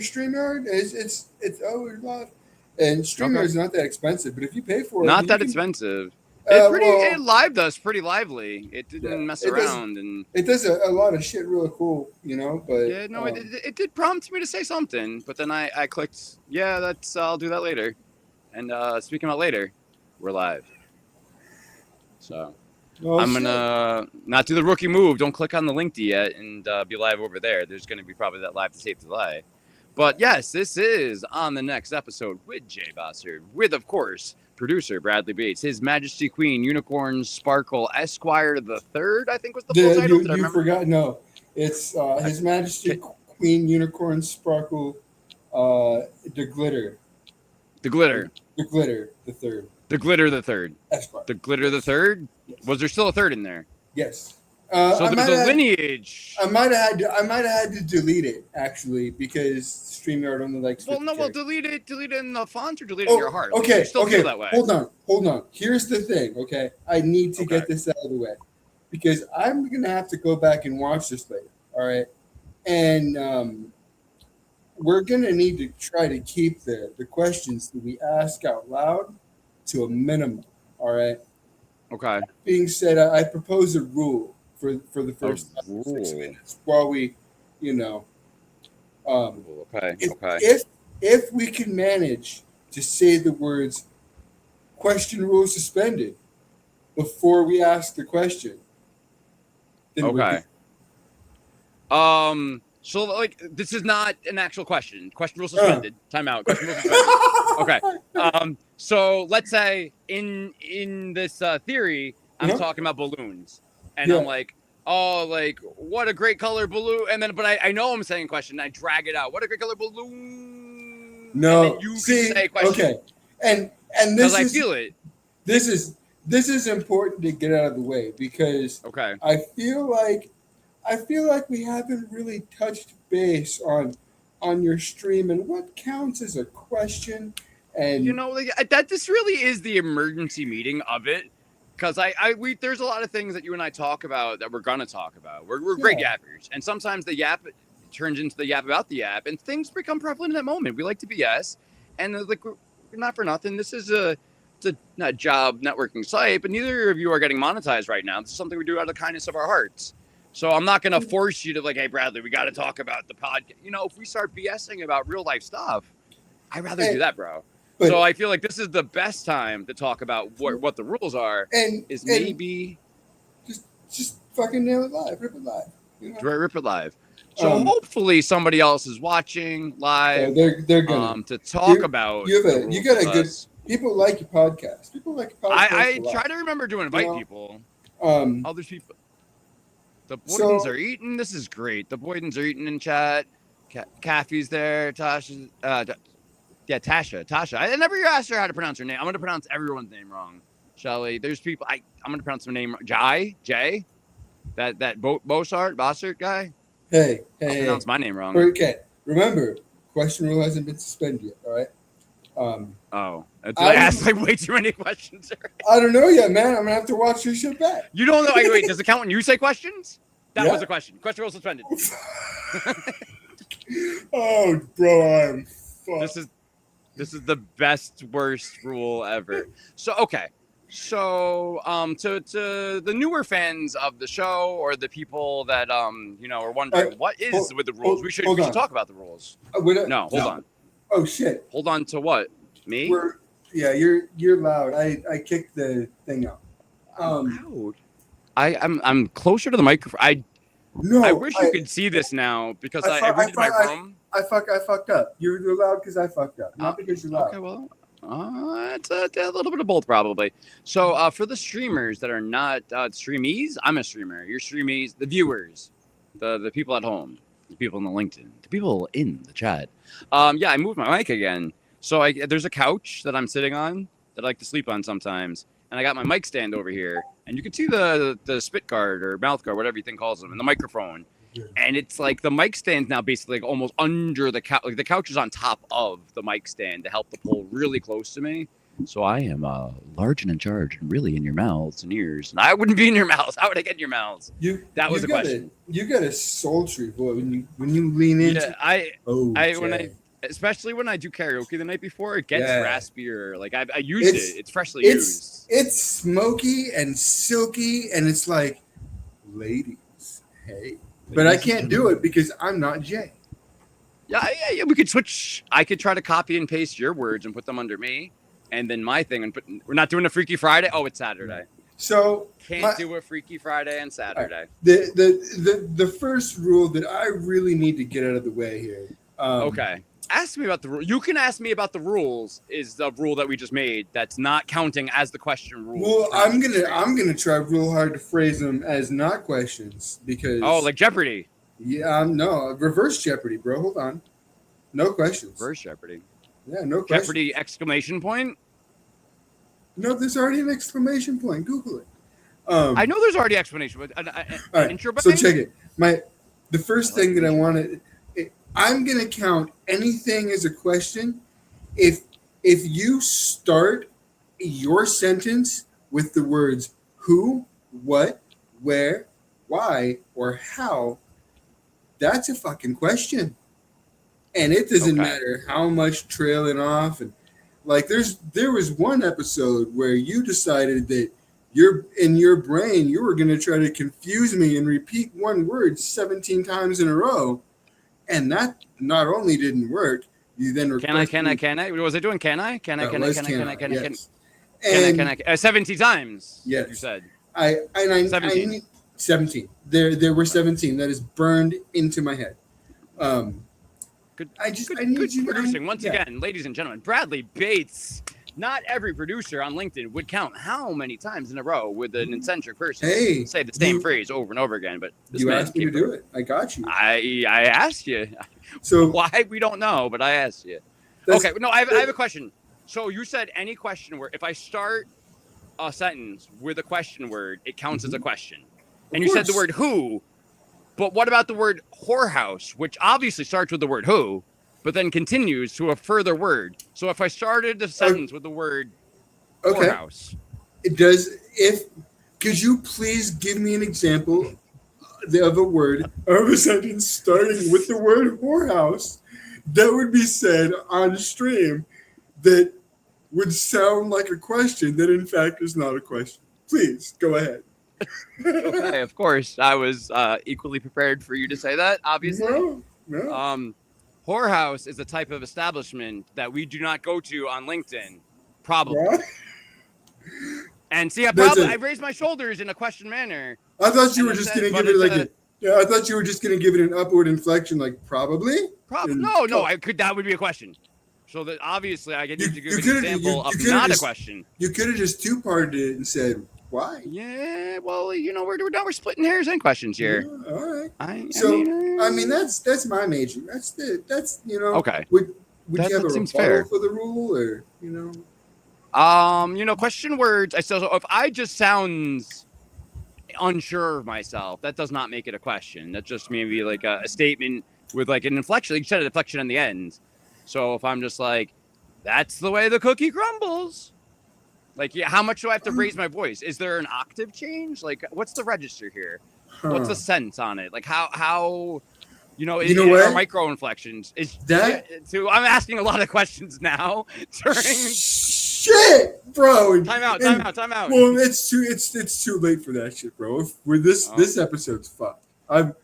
StreamYard. It's always live, and StreamYard is not that expensive. But if you pay for it, not that expensive. It lived us pretty lively. It didn't mess around, and it does a lot of shit really cool, But yeah, no, it did prompt me to say something, but then I clicked. Yeah, I'll do that later. And speaking about later, we're live. So I'm gonna not do the rookie move. Don't click on the link yet and be live over there. There's gonna be probably that live to save delay. But yes, this is on the next episode with Jay Bossert, with of course producer Bradley Bates, His Majesty Queen Unicorn Sparkle Esquire the Third, I think was the full title. You forgot? No, it's His Majesty Queen Unicorn Sparkle, the Glitter, the Third. The Glitter the Third. Esquire. The Glitter the Third. Yes. Was there still a third in there? Yes. So there's a lineage. I might have had to delete it actually because StreamYard only likes. Well, no, delete it in the font or delete it in your heart. Okay, you still feel that way. Hold on. Here's the thing. Okay, I need to get this out of the way because I'm gonna have to go back and watch this later. All right, and we're gonna need to try to keep the questions that we ask out loud to a minimum. All right. Okay. That being said, I propose a rule for the first 6 minutes while we, If we can manage to say the words "question rule suspended" before we ask the question, then so like this is not an actual question. Question rule suspended. Time out. Question rule suspended. Okay. So let's say in this theory, I'm talking about balloons, and I'm like, oh, like what a great color balloon, and then but I know I'm saying question, and I drag it out. What a great color balloon. No, and then you can say question. Okay, and this I feel it. This is important to get out of the way because I feel like we haven't really touched base on your stream and what counts as a question. And that this really is the emergency meeting of it, because there's a lot of things that you and I talk about that we're gonna talk about. We're great yappers, and sometimes the yap turns into the yap about the yap, and things become prevalent in that moment. We like to BS, and like we're not for nothing. This is a job networking site, but neither of you are getting monetized right now. This is something we do out of the kindness of our hearts. So I'm not gonna force you to like, hey Bradley, we got to talk about the podcast. If we start BSing about real life stuff, I'd rather do that, bro. So I feel like this is the best time to talk about what the rules are. Maybe just fucking nail it live, rip it live. Rip it live. So hopefully somebody else is watching live. They're gonna to talk about. You got a good. People like your podcast. I try to remember to invite people. Other people. The Boydens are eating. This is great. The Boydens are eating in chat. Kathy's there. Tasha. Tasha. I never asked her how to pronounce her name. I'm going to pronounce everyone's name wrong. Shelly. There's people. I'm going to pronounce her name. Jay. That Bossert guy. Hey. Pronounce my name wrong. Okay. Remember, question rule hasn't been suspended yet. All right. I asked like way too many questions. I don't know yet, man. I'm gonna have to watch your shit back. You don't know. Wait, does it count when you say questions? That was a question. Question rule suspended. Oh, bro, I'm fucked. This is the best worst rule ever. So to the newer fans of the show or the people that are wondering what is with the rules, we should talk about the rules. Hold on. Oh shit. Hold on to what? Me? You're loud. I kicked the thing out. Loud. I'm closer to the microphone. I wish you could see this now because I redid my room. I fucked up. You're loud because I fucked up, not because you're loud. Okay, well, it's a little bit of both probably. So for the streamers that are not streamees, I'm a streamer. You're streamees, the viewers, the people at home, the people in the LinkedIn, the people in the chat. I moved my mic again. So there's a couch that I'm sitting on that I like to sleep on sometimes. And I got my mic stand over here. And you can see the spit guard or mouth guard, whatever you think calls them, and the microphone. Yeah. And it's like the mic stand's now basically like almost under the couch. Like the couch is on top of the mic stand to help the pole really close to me. So I am large and in charge and really in your mouths and ears. And I wouldn't be in your mouths. How would I get in your mouths? That was the question. You got a sultry voice when you lean into. Yeah, especially when I do karaoke the night before, it gets raspier. Like I used it. It's freshly used. It's smoky and silky, and it's like, ladies, hey. But I can't do it because I'm not Jay. Yeah. We could switch. I could try to copy and paste your words and put them under me, and then my thing. And we're not doing a Freaky Friday. Oh, it's Saturday. So can't do a Freaky Friday on Saturday. The first rule that I really need to get out of the way here. Okay. Ask me about the rule. You can ask me about the rules. Is the rule that we just made that's not counting as the question rule? Well, I'm gonna try real hard to phrase them as not questions because like Jeopardy. Yeah, no, reverse Jeopardy, bro. Hold on, no questions. Reverse Jeopardy. Yeah, no questions. Jeopardy exclamation point. No, there's already an exclamation point. Google it. I know there's already explanation, but right, intro. So check it. The first thing that I wanted. I'm going to count anything as a question if you start your sentence with the words who, what, where, why, or how. That's a fucking question. And it doesn't matter how much trailing off. And like there was one episode where you decided that in your brain you were going to try to confuse me and repeat one word 17 times in a row. And that not only didn't work, you then requested... Can I? Was I doing can I? Can I? 17 times. Yes. You said. 17. 17. There were 17. That is burned into my head. Good producing. Once again, ladies and gentlemen, Bradley Bates. Not every producer on LinkedIn would count how many times in a row would an eccentric person say the same phrase over and over again. But you asked me to do it. I got you. I asked you. So why we don't know, but I asked you. Okay, no, I have a question. So you said any question word. If I start a sentence with a question word, it counts as a question. And you said the word who, but what about the word whorehouse, which obviously starts with the word who, but then continues to a further word. So if I started the sentence with the word whorehouse. It does. Could you please give me an example of a sentence starting with the word whorehouse that would be said on stream that would sound like a question that in fact is not a question? Please, go ahead. Okay, of course. I was equally prepared for you to say that, obviously. No. Whorehouse is a type of establishment that we do not go to on LinkedIn, probably. What? And see, I raised my shoulders in a question manner. I thought you were just going to give it I thought you were just going to give it an upward inflection, like probably. No. That would be a question. So that obviously I get to give an example of not a question. You could have just two-parted it and said, why? Yeah, well, we're splitting hairs and questions here. Yeah, all right. I mean, that's my major. That's Okay. Would you have a rebuttal for the rule, or question words. So if I just sounds unsure of myself, that does not make it a question. That's just maybe like a statement with like an inflection. Like you said, an inflection on the end. So if I'm just like, that's the way the cookie crumbles. Like, yeah, how much do I have to raise my voice? Is there an octave change? Like, what's the register here? What's the sense on it? Like, how are micro inflections? I'm asking a lot of questions now. Shit, bro. Time out. Well, it's too late for that shit, bro. This episode's fucked. I'm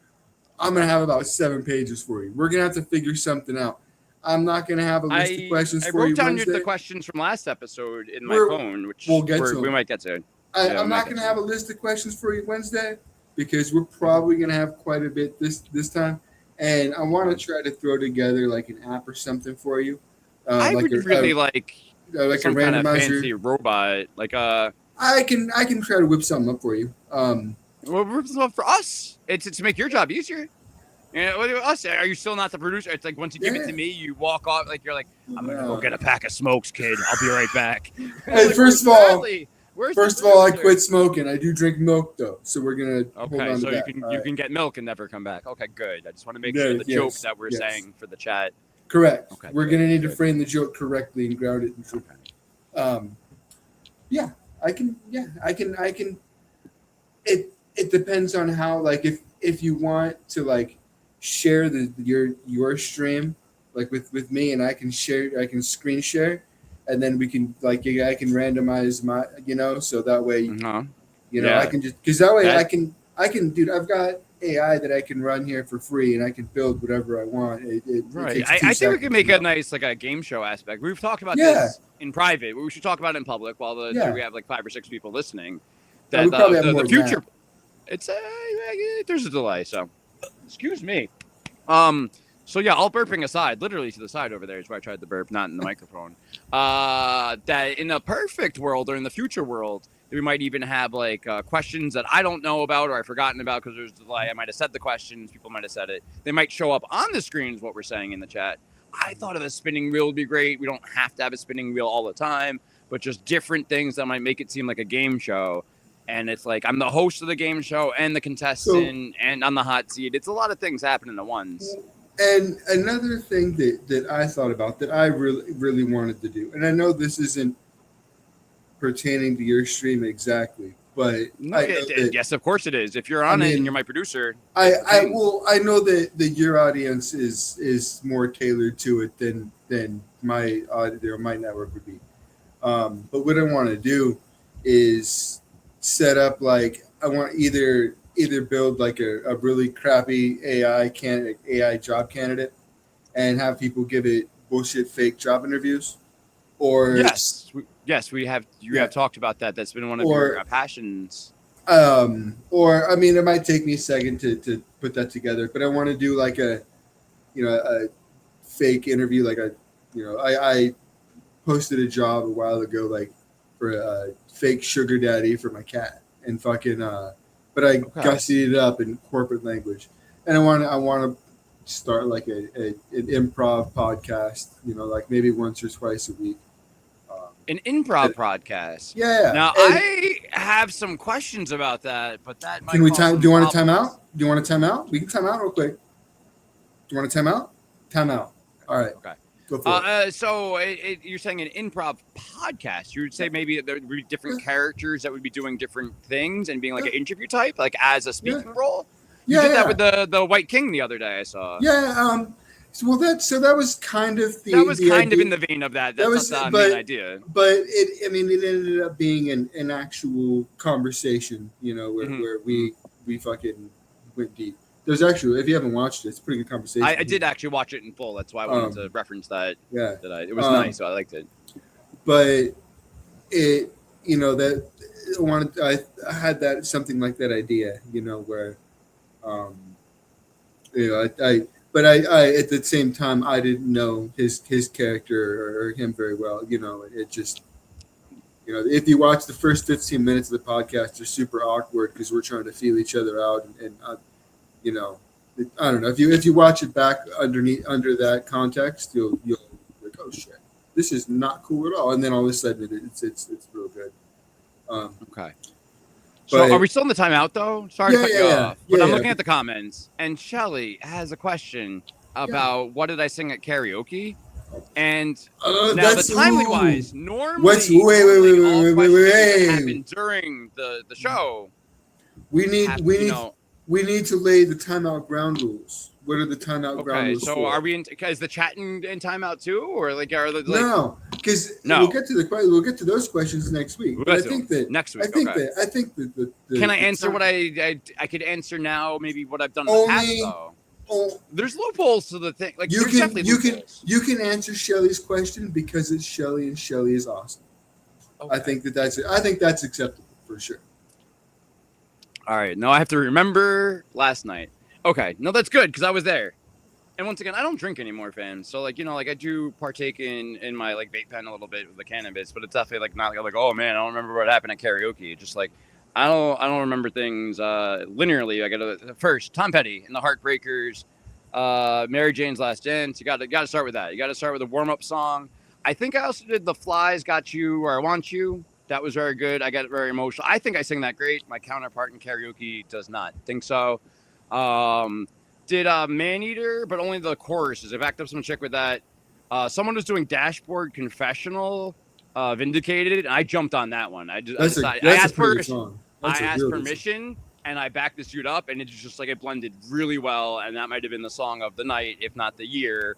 gonna have about 7 pages for you. We're gonna have to figure something out. I'm not going to have a list of questions for you. I wrote down the questions from last episode in my phone, which we might get to. I'm not going to have a list of questions for you Wednesday because we're probably going to have quite a bit this time. And I want to try to throw together like an app or something for you. I would really like some a kind of randomizer. fancy robot. Like I can try to whip something up for you. Whip something up for us. It's to make your job easier. What about us? Are you still not the producer? It's like once you give it to me, you walk off like you're like, I'm gonna go get a pack of smokes, kid. I'll be right back. Hey, like, first of all, I quit smoking. I do drink milk though, so we're gonna. Okay, hold on so you can get milk and never come back. Okay, good. I just want to make sure the joke that we're saying for the chat. Correct. Okay, we're gonna need to frame the joke correctly and ground it in truth. Yeah, I can. Yeah, I can. I can. It depends on how, like, if you want to, like, share your stream, like, with me, and I can screen share, and then we can, like, I can randomize my, so that way, Uh-huh. I Yeah. can just, because that way That dude, I've got AI that I can run here for free, and I can build whatever I want. It right. takes two I think we could seconds, make a nice like a game show aspect. We've talked about Yeah, this in private, but we should talk about it in public while yeah. we have like 5 or 6 people listening. We That probably have more the than that. future, it's there's a delay. So, excuse me. So yeah, all burping aside, literally to the side over there is where I tried the burp, not in the microphone. That in a perfect world or in the future world, we might even have like questions that I don't know about or I've forgotten about because there's a delay. I might have said the questions, people might have said it. They might show up on the screen is what we're saying in the chat. I thought of a spinning wheel would be great. We don't have to have a spinning wheel all the time, but just different things that might make it seem like a game show. And it's like I'm the host of the game show and the contestant and on the hot seat. It's a lot of things happening at once. And another thing that I thought about that I really, really wanted to do, and I know this isn't pertaining to your stream exactly, but Yes, of course it is. If you're on it and you're my producer, I know that your audience is more tailored to it than my my network would be. But what I want to do is set up, like, I want either build like a really crappy AI job candidate, and have people give it bullshit fake job interviews, or we have have talked about that. That's been one of your passions. Or I mean, it might take me a second to put that together, but I want to do like a fake interview, like I posted a job a while ago, like for a fake sugar daddy for my cat, and fucking but I gussied it up in corporate language, and I want to start like an improv podcast, like maybe once or twice a week. An improv podcast. Yeah. Now I have some questions about that, but that might. Can we time? Do you want to time out? Do you want to time out? We can time out real quick. Do you want to time out? Time out. All right. Okay. Go for it. So you're saying an improv podcast? You would say maybe there would be different characters that would be doing different things and being like an interview type, like as a speaking role. You did that with the White King the other day. I saw. Yeah. Well, that was kind of the. That was kind of in the vein of that. That's not the main idea. But it ended up being an actual conversation, where we fucking went deep. There's actually, if you haven't watched it, it's a pretty good conversation. I did actually watch it in full. That's why I wanted to reference that. Yeah. It was nice, so I liked it. But it, I had that something like that idea, where, But I at the same time, I didn't know his character or him very well. It just, if you watch the first 15 minutes of the podcast, they're super awkward because we're trying to feel each other out, and I don't know. If you watch it back under that context, you'll like, oh shit, this is not cool at all. And then all of a sudden, it's real good. Okay. So are we still in the timeout though? Sorry to cut you off. But I'm looking at the comments, and Shelly has a question about what did I sing at karaoke? And now the timely wise, normally wait. Happen during the show. We need to lay the timeout ground rules. What are the timeout ground rules? So are we is the chat in timeout too, or like are the no? Because we'll get to those questions next week. But I think that next week. I think that can I answer what I could answer now? Maybe what I've done in the past though. There's loopholes to the thing. Like you can answer Shelly's question because it's Shelly and Shelly is awesome. Okay. I think that's acceptable for sure. All right. Now I have to remember last night. Okay. No, that's good because I was there. And once again, I don't drink anymore, fans. So like, I do partake in my like vape pen a little bit with the cannabis, but it's definitely like not like, oh man, I don't remember what happened at karaoke. Just like I don't remember things linearly. I got first Tom Petty and the Heartbreakers, Mary Jane's Last Dance. You got to start with that. You got to start with a warm-up song. I think I also did The Flies Got You Where I Want You. That was very good. I got very emotional. I think I sing that great. My counterpart in karaoke does not think so. Did Maneater, but only the choruses. I backed up some chick with that. Someone was doing Dashboard Confessional. Vindicated, and I jumped on that one. I That's decided, a I asked pretty good permission. song. I That's a asked real good song. permission, and I backed this dude up, and it's just like it blended really well, and that might have been the song of the night, if not the year.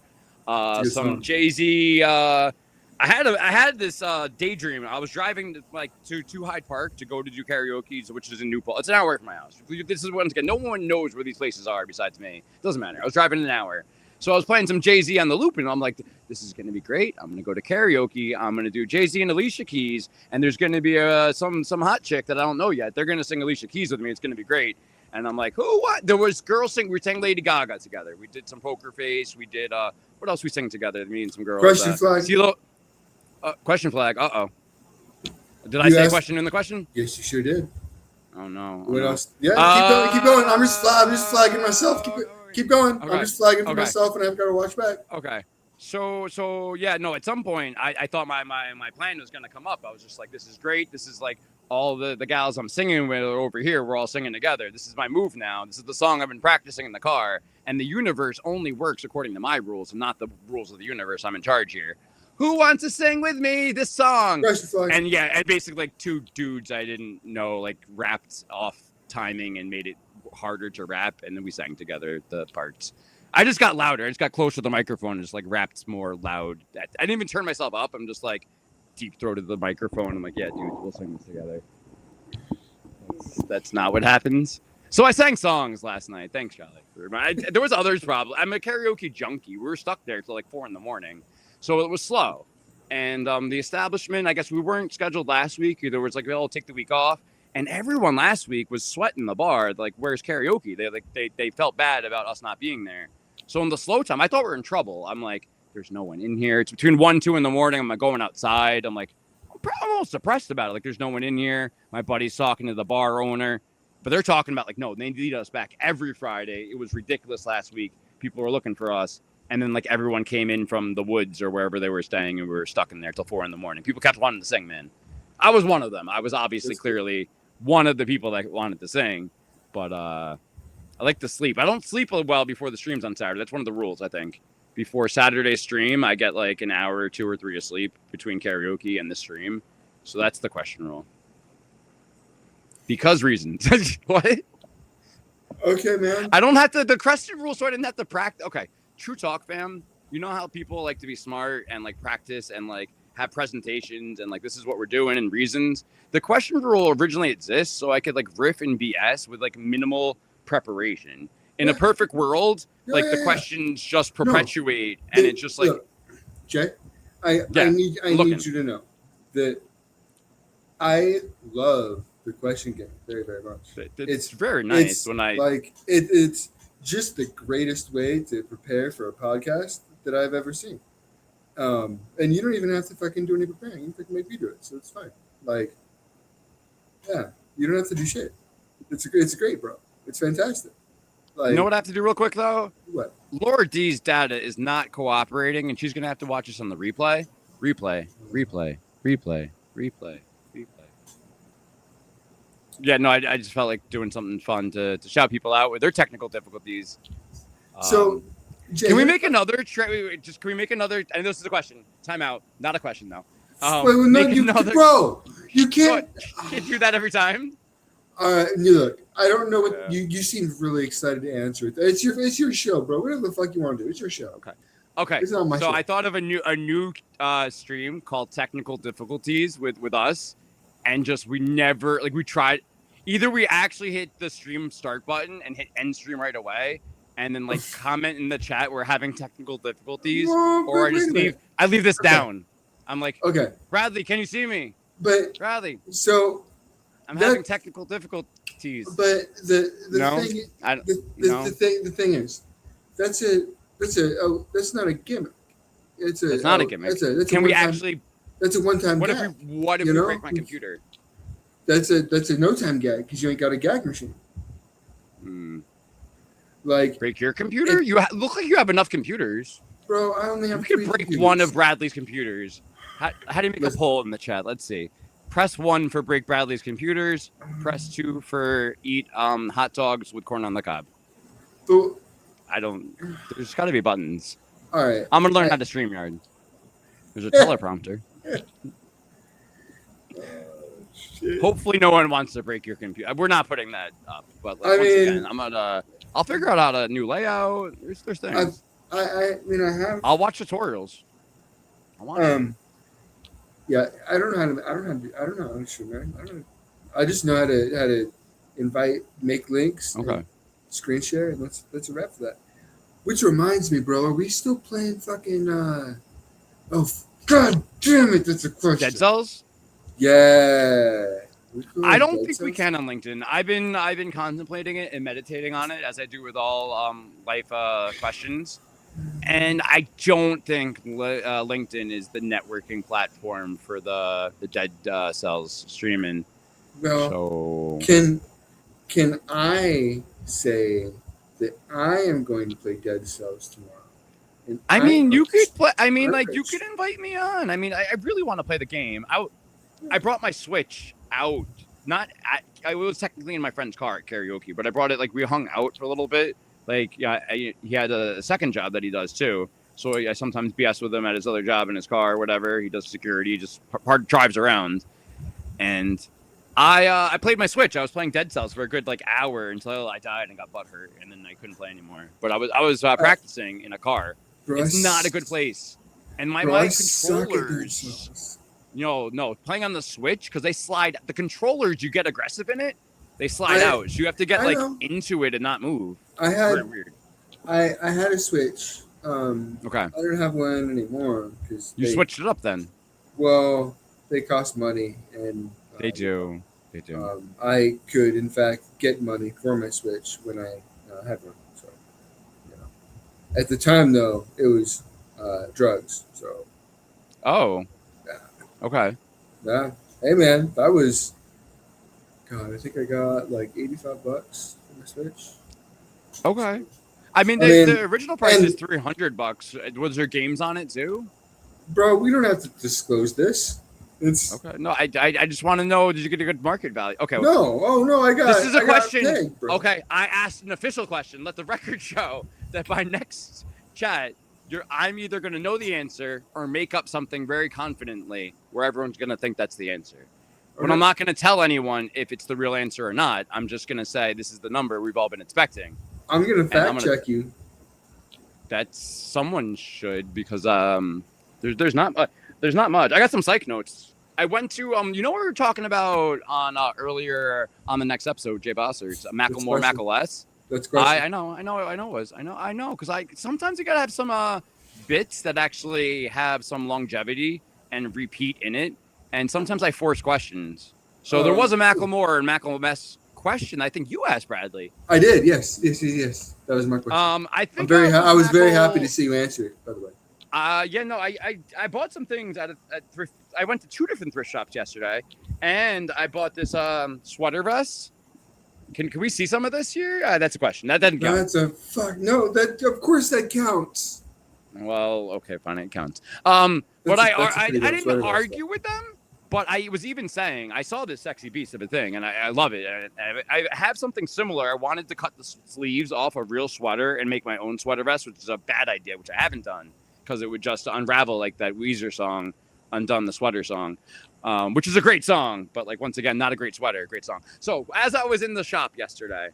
It's a good Some song. Jay-Z. I had this daydream. I was driving to Hyde Park to go to do karaoke, which is in New Paltz. It's an hour away from my house. This is once again, no one knows where these places are besides me. Doesn't matter. I was driving an hour. So I was playing some Jay-Z on the loop, and I'm like, this is going to be great. I'm going to go to karaoke. I'm going to do Jay-Z and Alicia Keys, and there's going to be some hot chick that I don't know yet. They're going to sing Alicia Keys with me. It's going to be great. And I'm like, who, what? There was girls singing. We sang Lady Gaga together. We did some Poker Face. We did, what else we sang together? Me and some girls. Question flag. CeeLo, question flag. Uh-oh. Did I say question in the question? Yes, you sure did. Oh, no. What else? Yeah, keep going. I'm just flagging myself. Keep going. Okay. I'm just flagging for myself, and I've got to watch back. Okay. So yeah, no, at some point I thought my plan was going to come up. I was just like, this is great. This is like all the gals I'm singing with over here. We're all singing together. This is my move now. This is the song I've been practicing in the car. And the universe only works according to my rules and not the rules of the universe. I'm in charge here. Who wants to sing with me this song? And yeah, and basically like two dudes I didn't know like rapped off timing and made it harder to rap, and then we sang together the parts. I just got louder. I just got closer to the microphone and just like rapped more loud. I didn't even turn myself up. I'm just like deep throated the microphone. I'm like, yeah, dude, we'll sing this together. That's not what happens. So I sang songs last night. Thanks, Charlie. There was others probably. I'm a karaoke junkie. We were stuck there till like 4 a.m. So it was slow. And the establishment, I guess we weren't scheduled last week. There was like, we'll take the week off. And everyone last week was sweating the bar. Like, where's karaoke? They felt bad about us not being there. So in the slow time, I thought we were in trouble. I'm like, there's no one in here. It's between 1, 2 in the morning. I'm like going outside. I'm like, I'm almost depressed about it. Like, there's no one in here. My buddy's talking to the bar owner. But they're talking about, like, no, they need us back every Friday. It was ridiculous last week. People were looking for us. And then, like, everyone came in from the woods or wherever they were staying, and we were stuck in there till 4 a.m. People kept wanting to sing, man. I was one of them. I was obviously clearly one of the people that wanted to sing. But I like to sleep. I don't sleep well before the streams on Saturday. That's one of the rules, I think. Before Saturday's stream, I get, like, an hour or 2 or 3 of sleep between karaoke and the stream. So that's the question rule. Because reasons. What? Okay, man. I don't have to, the question rule, so I didn't have to practice. Okay, true talk, fam. You know how people like to be smart and like practice and like have presentations and like this is what we're doing and reasons. The question rule originally exists so I could like riff and BS with like minimal preparation. In a perfect world, like the questions just perpetuate and it's just like. Look, Jay, I need you to know that I love the question game very, very much. It's very nice it's just the greatest way to prepare for a podcast that I've ever seen. And you don't even have to fucking do any preparing. You can make me do it, so it's fine. Like, yeah, you don't have to do shit. It's great, bro. It's fantastic. Like, you know what I have to do real quick though? What? Laura D's data is not cooperating, and she's gonna have to watch us on the replay. Yeah, no, I just felt like doing something fun to shout people out with their technical difficulties. So, Jay, can we make another? Can we make another? And this is a question. Time out. Not a question though. Bro, you can't. You can't do that every time. Look, I don't know what you seem really excited to answer it. It's your show, bro. Whatever the fuck you want to do, it's your show. Okay. It's not my show. I thought of a new stream called Technical Difficulties with us, and just we tried. Either we actually hit the stream start button and hit end stream right away, and then like comment in the chat we're having technical difficulties, or I leave this down. I'm like, okay, Bradley, can you see me? But Bradley, so I'm having technical difficulties. But the thing is, that's not a gimmick. It's not a gimmick. That's a one-time. What if we break my computer? That's a no-time gag because you ain't got a gag machine. Like, break your computer? You look like you have enough computers. Bro, I only have. You can break one of Bradley's computers. How do you make a poll in the chat? Let's see. Press 1 for break Bradley's computers. Press 2 for eat hot dogs with corn on the cob. But, there's got to be buttons. All right. I'm gonna learn how to StreamYard. There's a teleprompter. Hopefully, no one wants to break your computer. We're not putting that up, but I once mean- again, I'll figure out how to new layout. There's things. I mean, I have. I'll watch tutorials. I want it. Yeah, I don't know how to. I don't know how to shoot, man. I just know how to invite, make links, Okay. and screen share, and that's a wrap for that. Which reminds me, bro, are we still playing fucking? God damn it, that's a question. Dead Cells? Yeah. I don't think we can on LinkedIn. I've been contemplating it and meditating on it as I do with all life questions. And I don't think LinkedIn is the networking platform for the Dead Cells streaming. Well, So can I say that I am going to play Dead Cells tomorrow? And I mean, you could play. I mean, Perfect. like you could invite me on. I mean, I really want to play the game. I brought my Switch out. I was technically in my friend's car at karaoke, but I brought it. Like we hung out for a little bit. Like yeah, he had a second job that he does too. So I sometimes BS with him at his other job in his car or whatever. He does security, just hard drives around. And I played my Switch. I was playing Dead Cells for a good like hour until I died and got butthurt, and then I couldn't play anymore. But I was practicing in a car. Bro, It's not a good place. And my controllers. No, playing on the Switch because they slide. The controllers, you get aggressive in it, they slide out. So you have to get into it and not move. I had Very weird. I had a Switch. Okay. I don't have one anymore because You switched it up then. Well, they cost money, and They do. I could, in fact, get money for my Switch when I had one. So, at the time, though, it was drugs. So. Oh. Yeah. Okay. Yeah. Hey, man, that was. God, I think I got like $85 for my Switch. Okay. I mean, the original price is $300. Was there games on it too? Bro, we don't have to disclose this. It's okay. No, I just want to know. Did you get a good market value? Okay. No. Oh no, I got. This is a question. Thing, okay, I asked an official question. Let the record show that by next chat, I'm either going to know the answer or make up something very confidently where everyone's going to think that's the answer. But I'm not going to tell anyone if it's the real answer or not. I'm just going to say this is the number we've all been expecting. I'm going to fact check you. That someone should because there's not much. I got some psych notes. I went to you know what we were talking about on earlier on the next episode, Jay Bossert, Macklemore, Mackless. That's great. I know because sometimes you gotta have some bits that actually have some longevity and repeat in it, and sometimes I force questions. So there was a Macklemore and Mackless question. I think you asked Bradley. I did. Yes. That was my question. I was very happy to see you answer it. By the way. I bought some things at thrift. I went to 2 different thrift shops yesterday, and I bought this sweater vest. Can we see some of this here? That's a question. That doesn't count. That's a fuck. No, that of course that counts. Well, okay, fine, it counts. But I didn't argue with them. But I was even saying I saw this sexy beast of a thing, and I love it. I have something similar. I wanted to cut the sleeves off a real sweater and make my own sweater vest, which is a bad idea, which I haven't done. Because it would just unravel like that Weezer song, Undone the Sweater song, which is a great song, but like once again, not a great sweater, great song. So as I was in the shop yesterday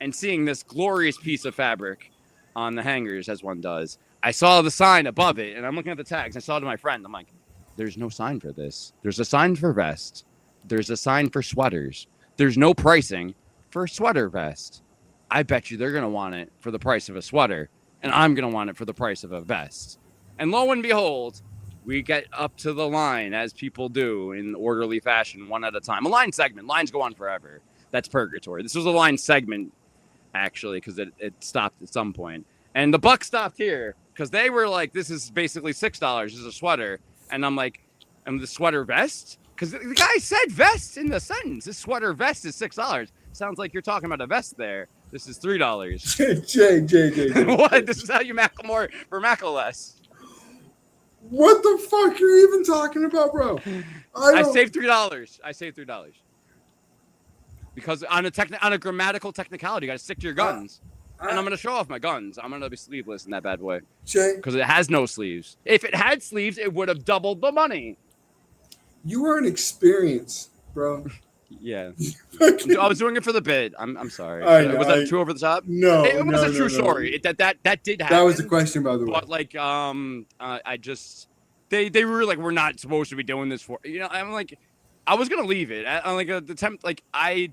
and seeing this glorious piece of fabric on the hangers, as one does, I saw the sign above it, and I'm looking at the tags. I saw it to my friend. I'm like, there's no sign for this. There's a sign for vests. There's a sign for sweaters. There's no pricing for sweater vest. I bet you they're going to want it for the price of a sweater, and I'm going to want it for the price of a vest. And lo and behold, we get up to the line, as people do in orderly fashion, one at a time. A line segment. Lines go on forever. That's purgatory. This was a line segment, actually, because it stopped at some point. And the buck stopped here because they were like, this is basically $6. This is a sweater. And I'm like, and the sweater vest? Because the guy said vest in the sentence. This sweater vest is $6. Sounds like you're talking about a vest there. This is $3. Jay. What? This is how you Macklemore for Mackless. What the fuck are you even talking about, bro? I saved $3. Because on a grammatical technicality, you got to stick to your guns. And I'm going to show off my guns. I'm going to be sleeveless in that bad boy. Jay. Because it has no sleeves. If it had sleeves, it would have doubled the money. You are an experience, bro. Yeah. I was doing it for the bit. I'm sorry. Was that too over the top? No, it was a true story. That did happen. That was the question, by the way. But like, I just they were like, we're not supposed to be doing this for I'm like, I was gonna leave it. I like the temp. Like I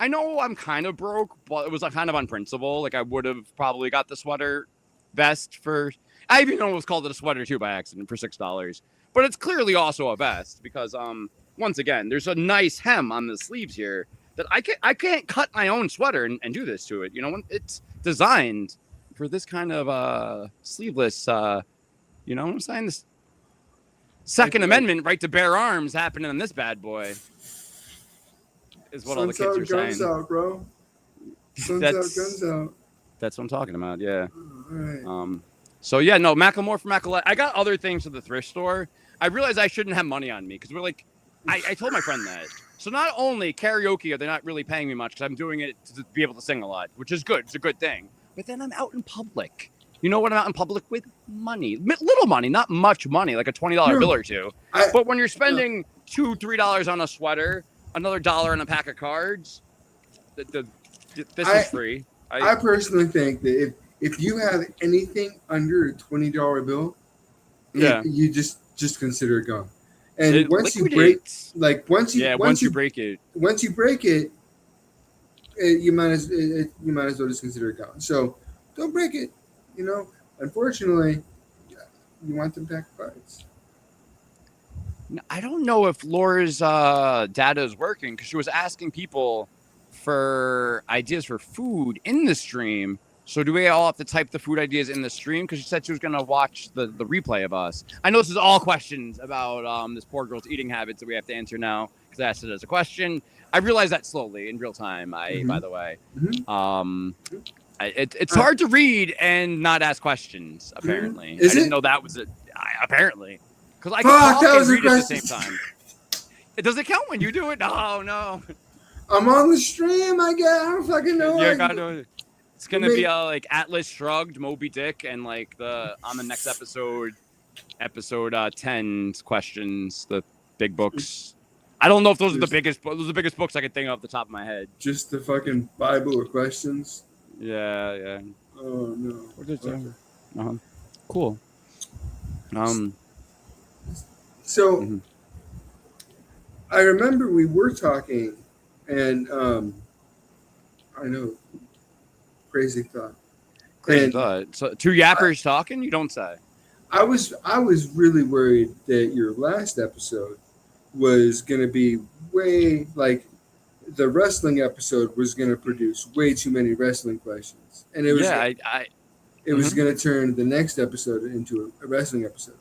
know I'm kind of broke, but it was like kind of on principle. Like I would have probably got the sweater vest for. I even almost called it a sweater too by accident for $6, but it's clearly also a vest because once again, there's a nice hem on the sleeves here that I can't cut my own sweater and do this to it. When it's designed for this kind of sleeveless, what I'm saying? This Second Amendment right to bear arms happening on this bad boy is what all the kids are guns saying. Out, bro. Guns out. That's what I'm talking about. Yeah. All right. So yeah, no, Macklemore for Macalette. I got other things at the thrift store. I realized I shouldn't have money on me because we're like. I told my friend that. So not only karaoke are they not really paying me much because I'm doing it to be able to sing a lot, which is good. It's a good thing. But then I'm out in public. You know what I'm out in public with? Money. Little money, not much money, like a $20 bill or two. But when you're spending $2-3 on a sweater, another $1 on a pack of cards, this is free. I personally think that if you have anything under a $20 bill, you just consider it gone. And once you break it, you might as well just consider it gone. So don't break it. Unfortunately, you want them pack of cards. I don't know if Laura's data is working because she was asking people for ideas for food in the stream. So do we all have to type the food ideas in the stream? Because she said she was going to watch the replay of us. I know this is all questions about this poor girl's eating habits that we have to answer now because I asked it as a question. I realized that slowly in real time, by the way. Mm-hmm. It's hard to read and not ask questions, apparently. I didn't know that was it. Apparently. Because I can talk and read at the same time. Does it count when you do it? No. I'm on the stream, I don't fucking know. It's gonna be like Atlas Shrugged, Moby Dick, and like on the next episode 10 questions, the big books. I don't know if those are the biggest. Those are the biggest books I could think of off the top of my head. Just the fucking Bible of questions. Yeah. Oh no. What is that? Cool. So I remember we were talking, and I know. Crazy thought. So two yappers talking? You don't say. I was really worried that your last episode was going to be way like the wrestling episode was going to produce way too many wrestling questions, and it was it was going to turn the next episode into a wrestling episode.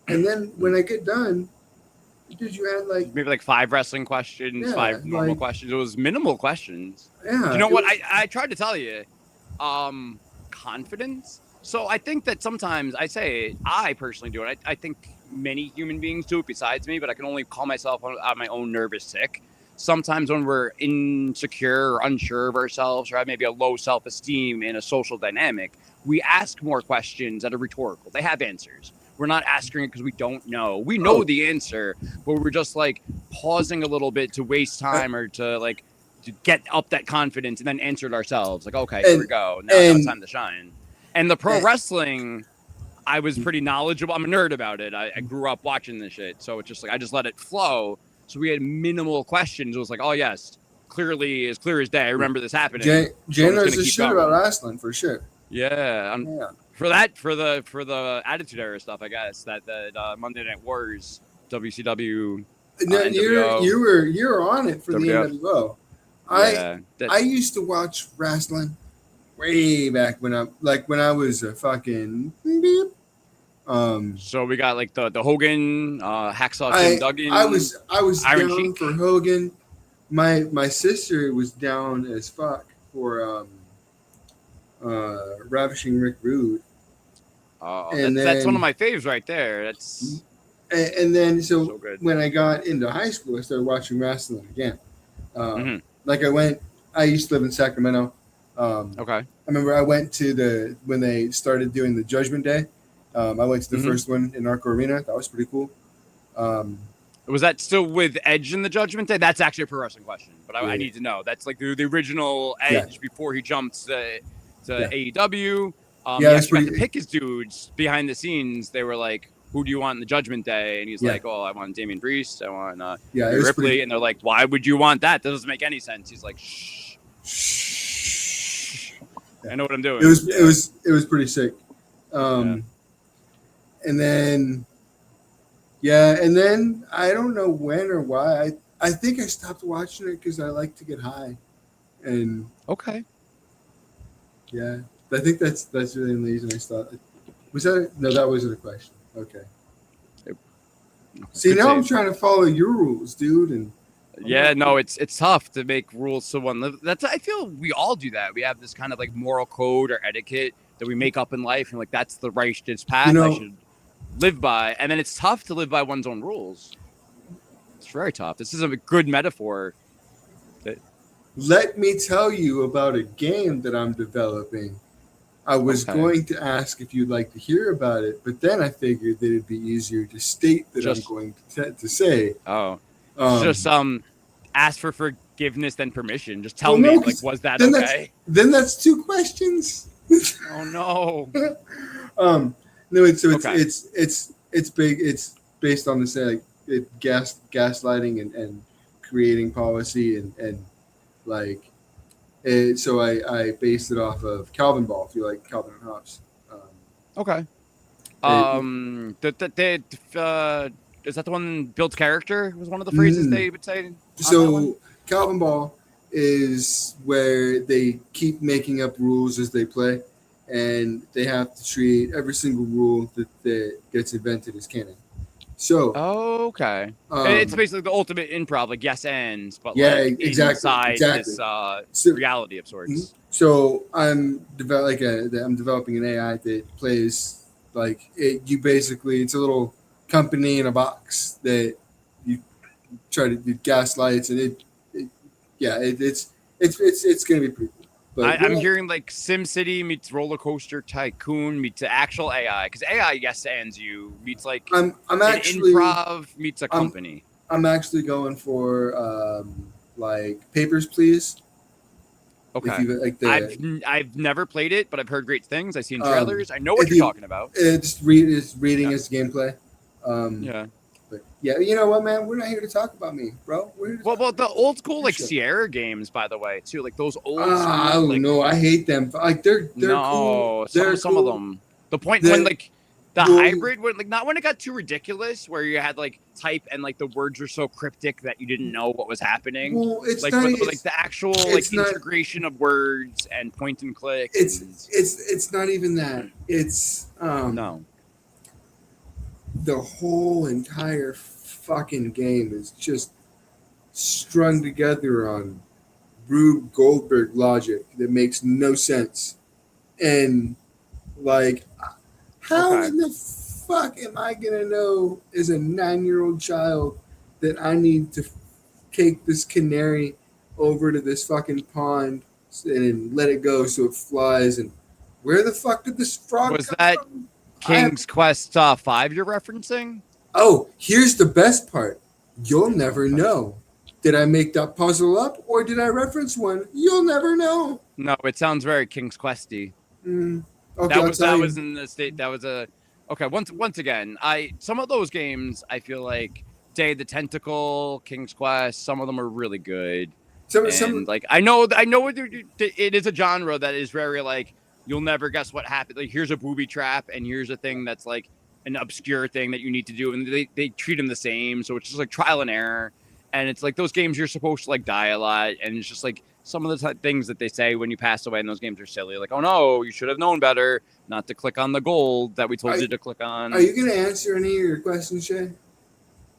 And then when I get done, dude, you had like maybe like 5 wrestling questions, 5 normal questions. It was minimal questions. Yeah. You know what? I tried to tell you. Confidence. So I think that sometimes I personally do it. I think many human beings do it besides me, but I can only call myself out my own nervous tick. Sometimes when we're insecure or unsure of ourselves or have maybe a low self-esteem in a social dynamic, we ask more questions that are rhetorical. They have answers. We're not asking it because we don't know. We know the answer, but we're just like pausing a little bit to waste time or to get up that confidence and then answer it ourselves. Like, okay, here we go. Now it's time to shine. And the pro wrestling, I was pretty knowledgeable. I'm a nerd about it. I grew up watching this shit. So it's just like, I just let it flow. So we had minimal questions. It was like, oh yes, clear as day. I remember this happening. Jay knows this shit about wrestling for sure. Yeah. For the Attitude Era stuff, I guess that Monday Night Wars, WCW. No, you were on it for the NWO. I used to watch wrestling way back when I was a fucking beep. So we got like the Hogan, Hacksaw Jim Duggan. I was Iron down Sheik. for Hogan. My sister was down as fuck for Ravishing Rick Rude. That's one of my faves right there. That's and then so when I got into high school, I started watching wrestling again. Like I used to live in Sacramento. I remember I went to when they started doing the Judgment Day. I went to the first one in Arco Arena. That was pretty cool. Was that still with Edge in the Judgment Day? That's actually a pro wrestling question, but I Yeah. need to know. That's like the original Edge before he jumped to AEW. He actually got to pick his dudes behind the scenes. They were like, "Who do you want in the Judgment Day?" And he's like, "Oh, I want Damian Priest. I want Ripley." And they're like, "Why would you want that? That doesn't make any sense." He's like, "Shh, I know what I'm doing." It was pretty sick. And then I don't know when or why. I think I stopped watching it because I like to get high. And yeah, I think that's really the reason I stopped. Was that no? That wasn't a question. Okay. See, now I'm trying to follow your rules, dude, and it's tough to make rules so one live. I feel we all do that. We have this kind of like moral code or etiquette that we make up in life, and like that's the righteous path I should live by. And then it's tough to live by one's own rules. It's very tough. This is a good metaphor. Let me tell you about a game that I'm developing. I was going to ask if you'd like to hear about it, but then I figured that it'd be easier to state that I'm going to say. Just ask for forgiveness than permission. Just tell me, like, was that okay? Then that's 2 questions. Oh no. No, it's big. It's based on the gaslighting and creating policy and like. So I based it off of Calvin Ball. If you like Calvin and Hobbes. Is that the one builds character? Was one of the phrases they would say. So Calvin Ball is where they keep making up rules as they play, and they have to treat every single rule that gets invented as canon. So it's basically the ultimate improv, like yes ands, but inside this reality of sorts. So I'm developing an AI that plays like it. You basically, it's a little company in a box that you try to do gaslights, and it's gonna be pretty cool. But I'm hearing like SimCity meets Roller Coaster Tycoon meets the actual AI, because AI yes ands you meets like I'm actually improv meets a company. I'm actually going for like Papers, Please. I've never played it, but I've heard great things. I've seen trailers. I know what you're talking about. It's reading its gameplay. But yeah, you know what, man? We're not here to talk about me, bro. Well, the old school like Sierra games, by the way, too, like those old. No, I hate them. Like they're cool. Some of them. The point when like the hybrid, when like not when it got too ridiculous, where you had like type and like the words were so cryptic that you didn't know what was happening. Well, it's like not, like the actual like integration of words and point and click. It's not even that. It's no. The whole entire fucking game is just strung together on Rube Goldberg logic that makes no sense. And like, how in the fuck am I gonna know as a 9-year-old child that I need to take this canary over to this fucking pond and let it go so it flies? And where the fuck did this frog come from? King's Quest 5 you're referencing? Oh, here's the best part. You'll never know. Did I make that puzzle up or did I reference one? You'll never know. No, it sounds very King's Questy. Okay, that was in the state. That was a once again. Some of those games I feel like Day of the Tentacle, King's Quest, some of them are really good. Like I know it is a genre that is very like you'll never guess what happened. Like here's a booby trap, and here's a thing that's like an obscure thing that you need to do, and they treat them the same. So it's just like trial and error, and it's like those games you're supposed to like die a lot, and it's just like some of the things that they say when you pass away in those games are silly. Like, oh no, you should have known better not to click on the gold that we told you to click on. Are you gonna answer any of your questions, Shay?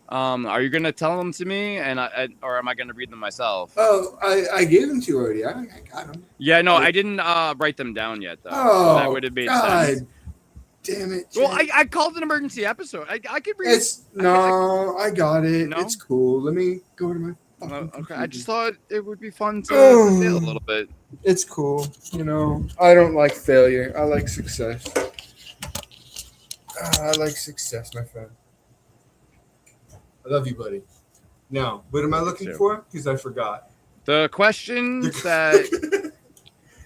Are you gonna tell them to me, or am I gonna read them myself? Oh, I gave them to you already. I got them. Yeah, no, I didn't write them down yet, though. Oh, that would have made sense. Damn it! Jay. Well, I called it an emergency episode. I could read. I got it. No? It's cool. Let me go to my. Okay, I just thought it would be fun to fail a little bit. It's cool, you know. I don't like failure. I like success. I like success, my friend. I love you, buddy. Now, what am I looking for? Because I forgot. The questions that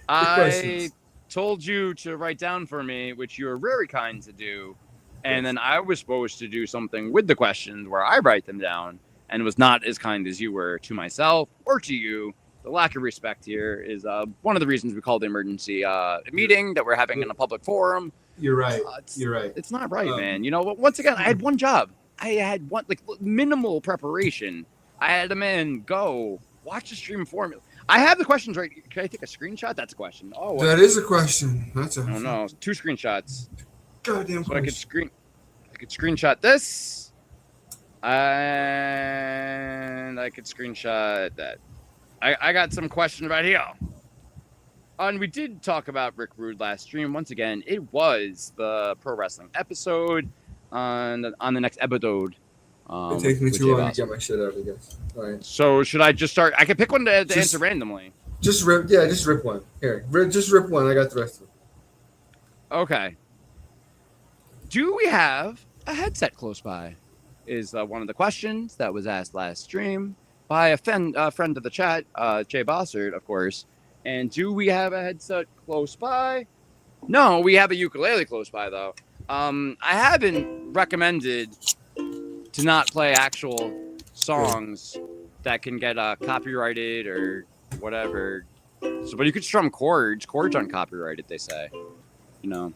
I told you to write down for me, which you were very kind to do. And then I was supposed to do something with the questions where I write them down and was not as kind as you were to myself or to you. The lack of respect here is one of the reasons we called the emergency meeting that we're having in a public forum. You're right. You're right. It's not right, man. You know, once again, I had one job. I had one minimal preparation. I had a man go watch the stream for me. I have the questions right. Can I take a screenshot? That's a question. Oh, that is a question. That's a. Oh no, 2 screenshots. Goddamn. So I could screenshot this, and I could screenshot that. I got some questions right here. And we did talk about Rick Rude last stream. Once again, it was the pro wrestling episode on the next episode. It takes me too long to get my shit out, I guess. All right. So should I just start? I can pick one to answer randomly. Just rip one. Here, just rip one. I got the rest of them. Okay. Do we have a headset close by? Is one of the questions that was asked last stream by a friend of the chat, Jay Bossert, of course. And do we have a headset close by? No, we have a ukulele close by, though. I haven't recommended to not play actual songs that can get copyrighted or whatever. So, but you could strum chords. Chords aren't copyrighted, they say. You know.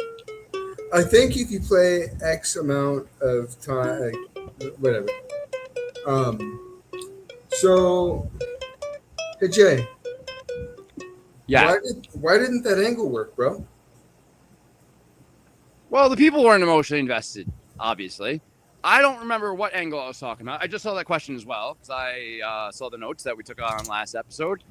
I think if you play X amount of time, whatever. So, hey Jay. Yeah. Why didn't that angle work, bro? Well, the people weren't emotionally invested, obviously. I don't remember what angle I was talking about. I just saw that question as well because I saw the notes that we took on last episode.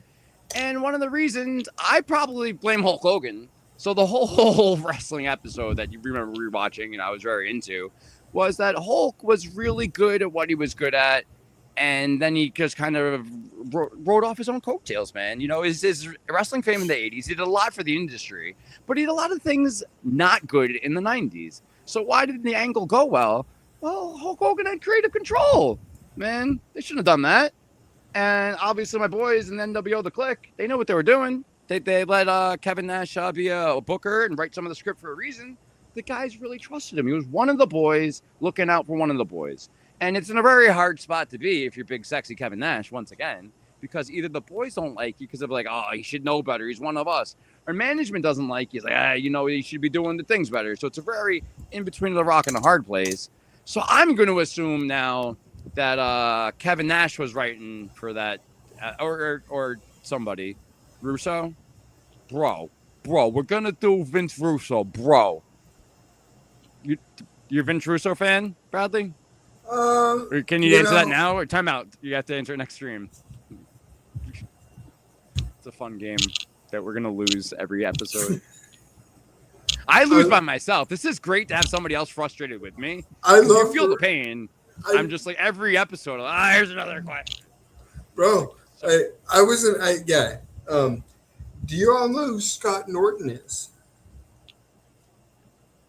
And one of the reasons I probably blame Hulk Hogan. So the whole wrestling episode that you remember rewatching and I was very into was that Hulk was really good at what he was good at. And then he just kind of rode off his own coattails, man. You know, his wrestling fame in the 80s, he did a lot for the industry, but he did a lot of things not good in the 90s. So why didn't the angle go well? Well, Hulk Hogan had creative control, man. They shouldn't have done that. And obviously my boys in the NWO, The Click, they know what they were doing. They let Kevin Nash be a booker and write some of the script for a reason. The guys really trusted him. He was one of the boys looking out for one of the boys. And it's in a very hard spot to be if you're big, sexy Kevin Nash, once again, because either the boys don't like you because they're like, oh, he should know better. He's one of us. Or management doesn't like you. He's like, he should be doing the things better. So it's a very in between the rock and the hard place. So I'm going to assume now that Kevin Nash was writing for that or somebody. Russo? Bro, we're going to do Vince Russo, bro. You're a Vince Russo fan, Bradley? Or can you answer that now or time out? You have to answer it next stream. It's a fun game that we're gonna lose every episode. I lose by myself. This is great to have somebody else frustrated with me. You feel the pain. I'm just like every episode. Here's another question, bro. I wasn't. Do you all know who Scott Norton is?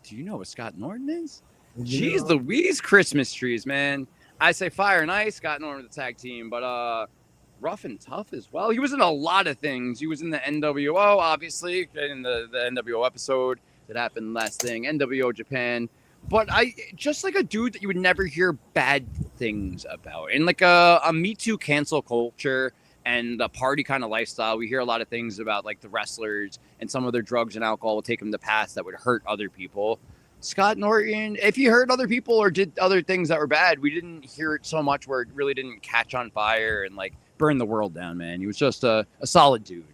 Do you know what Scott Norton is? Jeez Louise, Christmas trees, man. I say Fire and Ice, Scott Norton with the tag team, but Rough and Tough as well. He was in a lot of things. He was in the NWO, obviously, in the NWO episode that happened last thing, NWO Japan. But I just like a dude that you would never hear bad things about. In like a Me Too cancel culture and the party kind of lifestyle, we hear a lot of things about like the wrestlers and some of their drugs and alcohol will take them to paths that would hurt other people. Scott Norton, if he hurt other people or did other things that were bad, we didn't hear it so much where it really didn't catch on fire and like burn the world down, man. He was just a solid dude.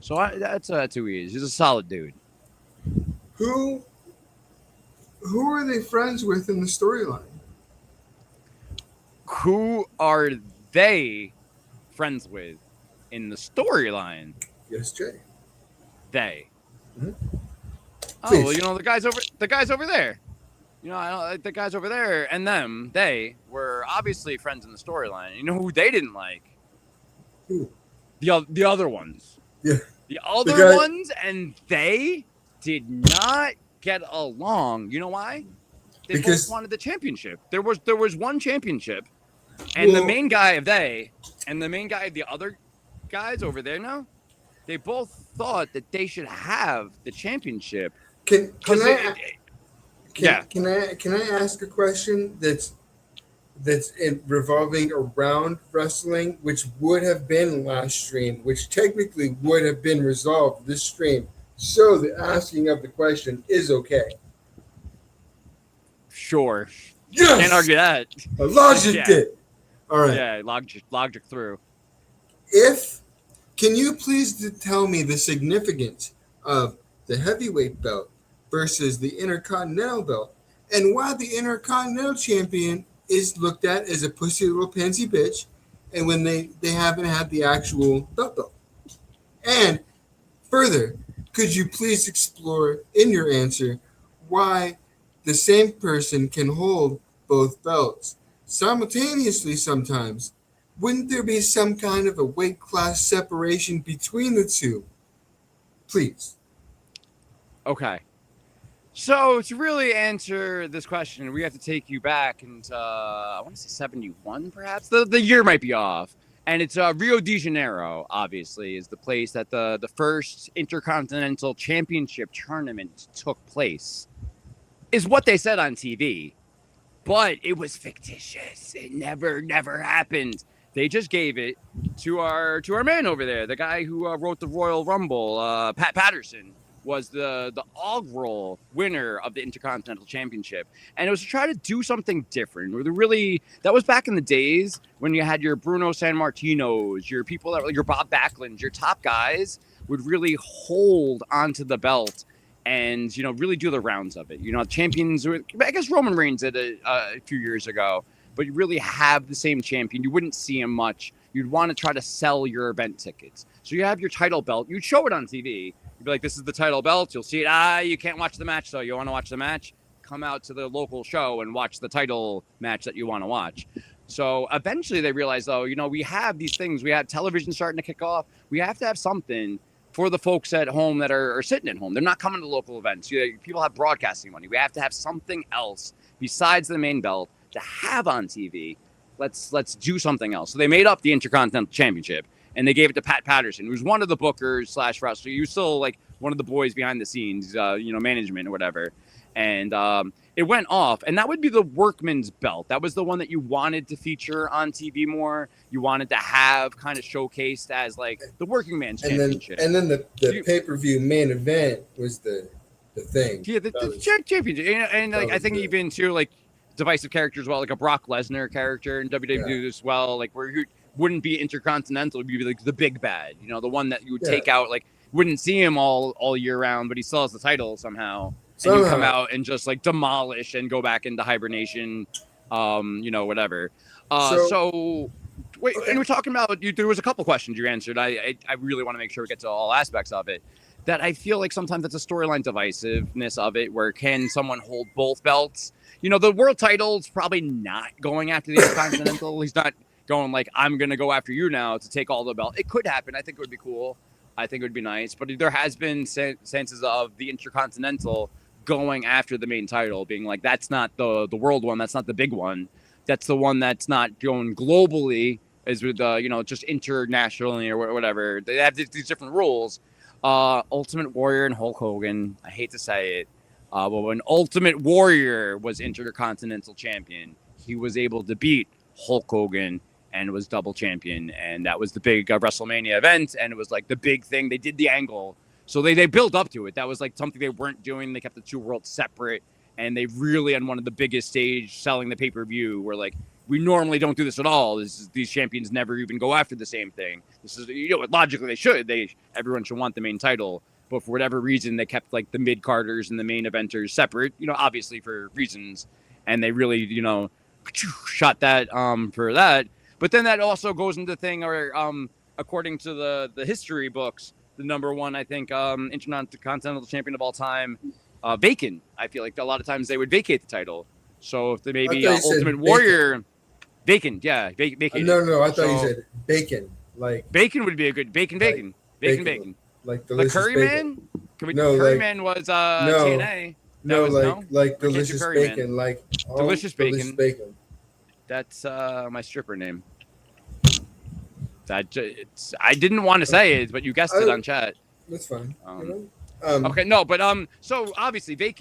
So that's who he is. He's a solid dude. Who are they friends with in the storyline? Who are they friends with in the storyline? Yes, Jay. They. Mm-hmm. Oh, well, the guys over there. The guys over there and them, they were obviously friends in the storyline. You know who they didn't like? Who? The other ones. Yeah. The other ones and they did not get along. You know why? They both wanted the championship. There was one championship, And the main guy of they and the main guy of the other guys over there now, they both thought that they should have the championship. Can I Yeah. Can I ask a question that's revolving around wrestling, which would have been last stream, which technically would have been resolved this stream, so the asking of the question is okay. Sure. Yes! Can't argue that. I logicked it. All right. Yeah, logic through. Can you please tell me the significance of the heavyweight belt versus the Intercontinental belt, and why the Intercontinental champion is looked at as a pussy little pansy bitch, and when they haven't had the actual belt. And further, could you please explore in your answer why the same person can hold both belts simultaneously sometimes? Wouldn't there be some kind of a weight class separation between the two? Please. Okay. So to really answer this question, we have to take you back into, I want to say 71, perhaps. The year might be off. And it's Rio de Janeiro, obviously, is the place that the first Intercontinental Championship tournament took place, is what they said on TV. But it was fictitious. It never happened. They just gave it to our man over there, the guy who wrote the Royal Rumble, Pat Patterson. Was the inaugural winner of the Intercontinental Championship. And it was to try to do something different. That was back in the days when you had your Bruno Sammartinos, your people that were your Bob Backlunds, your top guys would really hold onto the belt and, really do the rounds of it. Champions, I guess Roman Reigns did it a few years ago, but you really have the same champion. You wouldn't see him much. You'd want to try to sell your event tickets. So you have your title belt. You'd show it on TV. You'd be like, this is the title belt. You'll see it. You can't watch the match, though. You want to watch the match? Come out to the local show and watch the title match that you want to watch. So eventually they realized, though, we have these things. We have television starting to kick off. We have to have something for the folks at home that are sitting at home. They're not coming to local events. People have broadcasting money. We have to have something else besides the main belt to have on TV. Let's do something else. So they made up the Intercontinental Championship. And they gave it to Pat Patterson, who's one of the bookers / wrestler. He was still like one of the boys behind the scenes, management or whatever. And it went off. And that would be the workman's belt. That was the one that you wanted to feature on TV more. You wanted to have kind of showcased as like the working man's championship. And then the pay-per-view main event was the thing. Yeah, the championship. And like I think even too like divisive characters as well, like a Brock Lesnar character in WWE as well, like where you wouldn't be Intercontinental, would be like the big bad, the one that you would take out, like wouldn't see him all year round, but he still has the title somehow. And you come out and just like demolish and go back into hibernation, whatever. So wait, and we're talking about there was a couple questions you answered. I really want to make sure we get to all aspects of it. That I feel like sometimes it's a storyline divisiveness of it, where can someone hold both belts? The world title's probably not going after the Intercontinental. He's not going like, I'm going to go after you now to take all the belt. It could happen. I think it would be cool. I think it would be nice. But there has been senses of the Intercontinental going after the main title, being like, that's not the world one. That's not the big one. That's the one that's not going globally, is with, just internationally or whatever. They have these different rules. Ultimate Warrior and Hulk Hogan. I hate to say it. But when Ultimate Warrior was Intercontinental Champion, he was able to beat Hulk Hogan and was double champion. And that was the big WrestleMania event. And it was like the big thing. They did the angle. So they built up to it. That was like something they weren't doing. They kept the two worlds separate. And they really, on one of the biggest stage selling the pay-per-view, were like, we normally don't do this at all. These champions never even go after the same thing. This is, logically they should. Everyone should want the main title. But for whatever reason, they kept like the mid-carders and the main eventers separate, obviously for reasons. And they really, shot that for that. But then that also goes into the thing, or according to the history books, the number one, I think, Intercontinental champion of all time, vacant. I feel like a lot of times they would vacate the title. So if they maybe Ultimate Warrior, vacant, yeah, vacant. No, I thought you said bacon. Like bacon would be a good bacon. Like the Curry bacon. Man. Curry Man was TNA. Like delicious bacon. Like delicious bacon. That's my stripper name. I didn't want to say it, but you guessed it on chat. That's fine. Okay, no, but so obviously they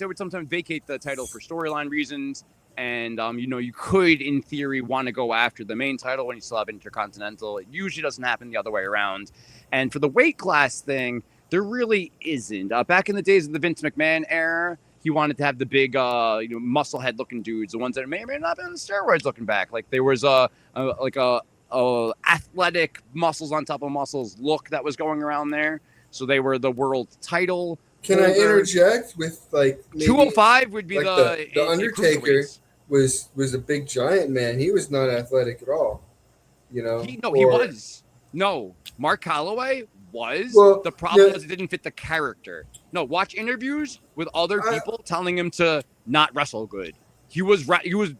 would sometimes vacate the title for storyline reasons, and you could in theory want to go after the main title when you still have Intercontinental. It usually doesn't happen the other way around. And for the weight class thing, there really isn't. Back in the days of the Vince McMahon era, he wanted to have the big muscle head looking dudes, the ones that may or may not have been on steroids looking back. Like there was a athletic muscles on top of muscles look that was going around there. So they were the world title. Can I interject with maybe, 205 would be the Undertaker was a big giant man. He was not athletic at all. He was. No, Mark Calloway was. Well, the problem was it didn't fit the character. No, watch interviews with other people telling him to not wrestle good. He was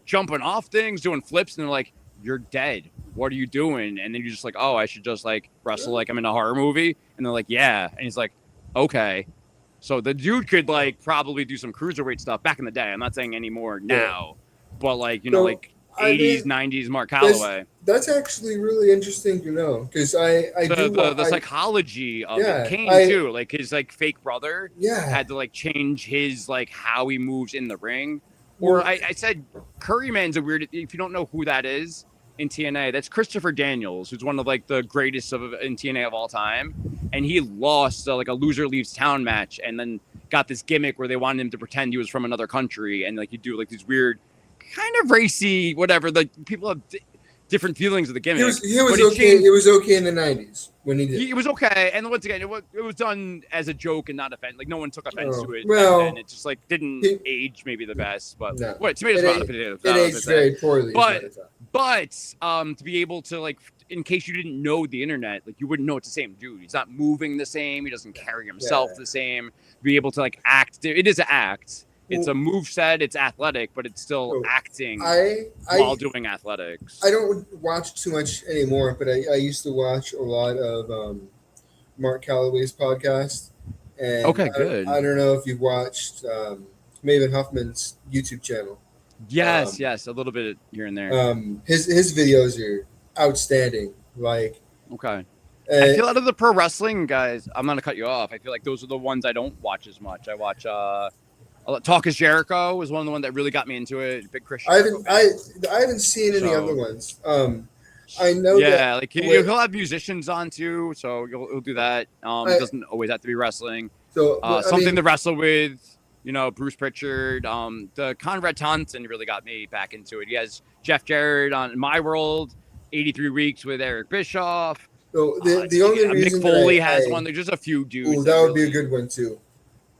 jumping off things, doing flips, and they're like, "You're dead. What are you doing?" And then you're just like, "Oh, I should just wrestle like I'm in a horror movie." And they're like, "Yeah." And he's like, "Okay." So the dude could probably do some cruiserweight stuff back in the day. I'm not saying anymore now, but 80s, 90s Mark Calloway. That's actually really interesting to know because the psychology of it. Kane too, his fake brother had to change his how he moves in the ring. Or I said Curryman's a weird. If you don't know who that is in TNA, that's Christopher Daniels, who's one of the greatest in TNA of all time, and he lost a loser leaves town match, and then got this gimmick where they wanted him to pretend he was from another country, and he'd do these weird, kind of racy, whatever. People have different feelings of the gimmick. He was okay. It was okay in the 90s when he did. It was okay, and once again, it was done as a joke and not offense. No one took offense to it. Well, and it just didn't age maybe the best. But no, tomatoes not a potato. It aged very poorly. But to be able to in case you didn't know the internet, you wouldn't know it's the same dude. He's not moving the same. He doesn't carry himself the same. Be able to act. It is an act. It's a moveset. It's athletic, but it's still acting while doing athletics. I don't watch too much anymore, but I used to watch a lot of Mark Calloway's podcast. And good. I don't know if you've watched Maven Huffman's YouTube channel. Yes, a little bit here and there. His videos are outstanding. I feel out of the pro wrestling guys, I'm gonna cut you off. I feel like those are the ones I don't watch as much. I watch Talk is Jericho was one of the ones that really got me into it. Big Christian. I haven't seen any other ones. I know. Yeah, he'll have musicians on too, so he'll do that. It doesn't always have to be wrestling. So something to wrestle with. Bruce Pritchard. The Conrad Thompson really got me back into it. He has Jeff Jarrett on My World, 83 Weeks with Eric Bischoff. So the only reason Mick Foley has one. There's just a few dudes. That would be a good one too.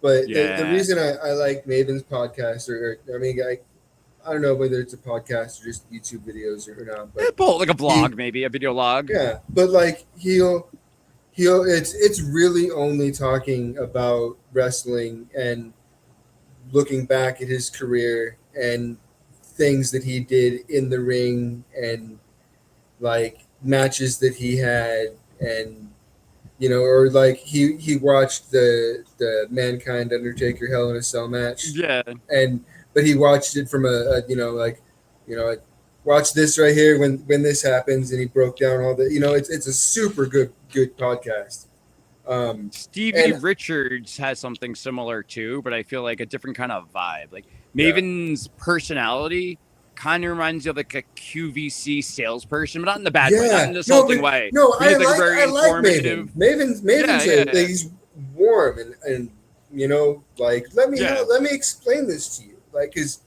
But the reason I like Maven's podcast, I don't know whether it's a podcast or just YouTube videos or not. But a vlog, maybe a video log. Yeah, but it's really only talking about wrestling and looking back at his career and things that he did in the ring and matches that he had and or he watched the Mankind Undertaker Hell in a Cell match. Yeah. But he watched it from watch this right here when this happens, and he broke down all the it's a super good podcast. Stevie Richards has something similar too, but I feel like a different kind of vibe. Maven's personality kind of reminds you of a QVC salesperson, but not in the bad way, not in an insulting way. No, I like Maven. Maven's he's warm and let me explain this to you. Because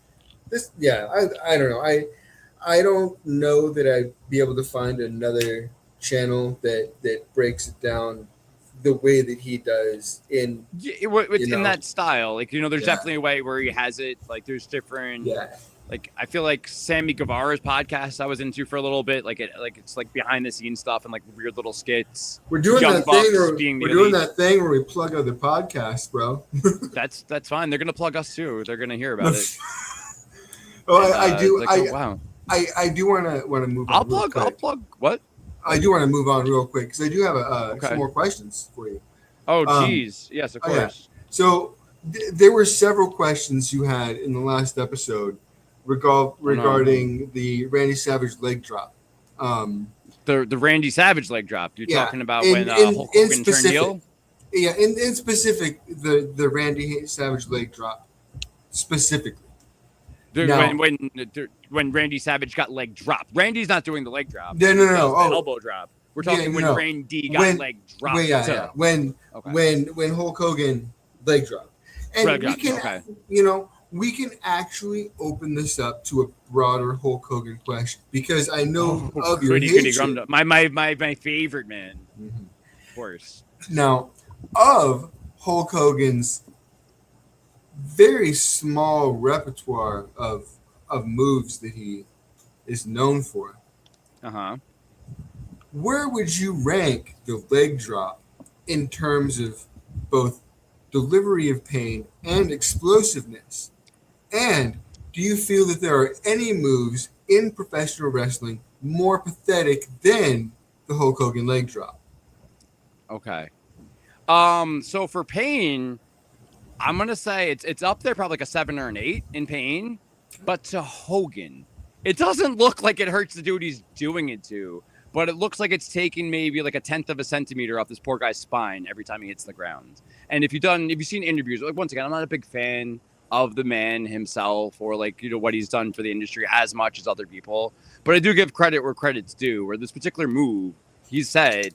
this, I don't know. I don't know that I'd be able to find another channel that breaks it down the way that he does in that style. There's definitely a way where he has it. There's different. Yeah. I feel like Sammy Guevara's podcast I was into for a little bit. It's behind the scenes stuff and weird little skits. We're doing that thing where we plug other podcasts, bro. That's fine. They're gonna plug us too. They're gonna hear about it. I do. Wow. I do want to move on. I'll plug what? I do want to move on real quick because I do have some more questions for you. Oh, geez. Yes, of course. Yeah. So there were several questions you had in the last episode regarding the Randy Savage leg drop. The Randy Savage leg drop. You're Yeah, talking about in- when in- Hulk in Hogan turned specific. heel? Yeah, in specific, the Randy Savage leg drop specifically. Now- When Randy Savage got leg dropped. Randy's not doing the leg drop. No. He does the Oh. elbow drop. We're talking when no. Randy got leg dropped. Yeah. When Hulk Hogan leg drop, and Leg we drop, can okay. we can actually open this up to a broader Hulk Hogan question because I know of your hatred. My favorite man, of course. Now, of Hulk Hogan's very small repertoire of moves that he is known for, where would you rank the leg drop in terms of both delivery of pain and explosiveness? And do you feel that there are any moves in professional wrestling more pathetic than the Hulk Hogan leg drop? Okay. So for pain, I'm gonna say it's up there, probably like a 7 or an 8 in pain. But to Hogan, it doesn't look like it hurts the dude he's doing it to, but it looks like it's taking maybe like 1/10 of a centimeter off this poor guy's spine every time he hits the ground. And if you've seen interviews, like once again, I'm not a big fan of the man himself or like what he's done for the industry as much as other people, but I do give credit where credit's due. Where this particular move, he said,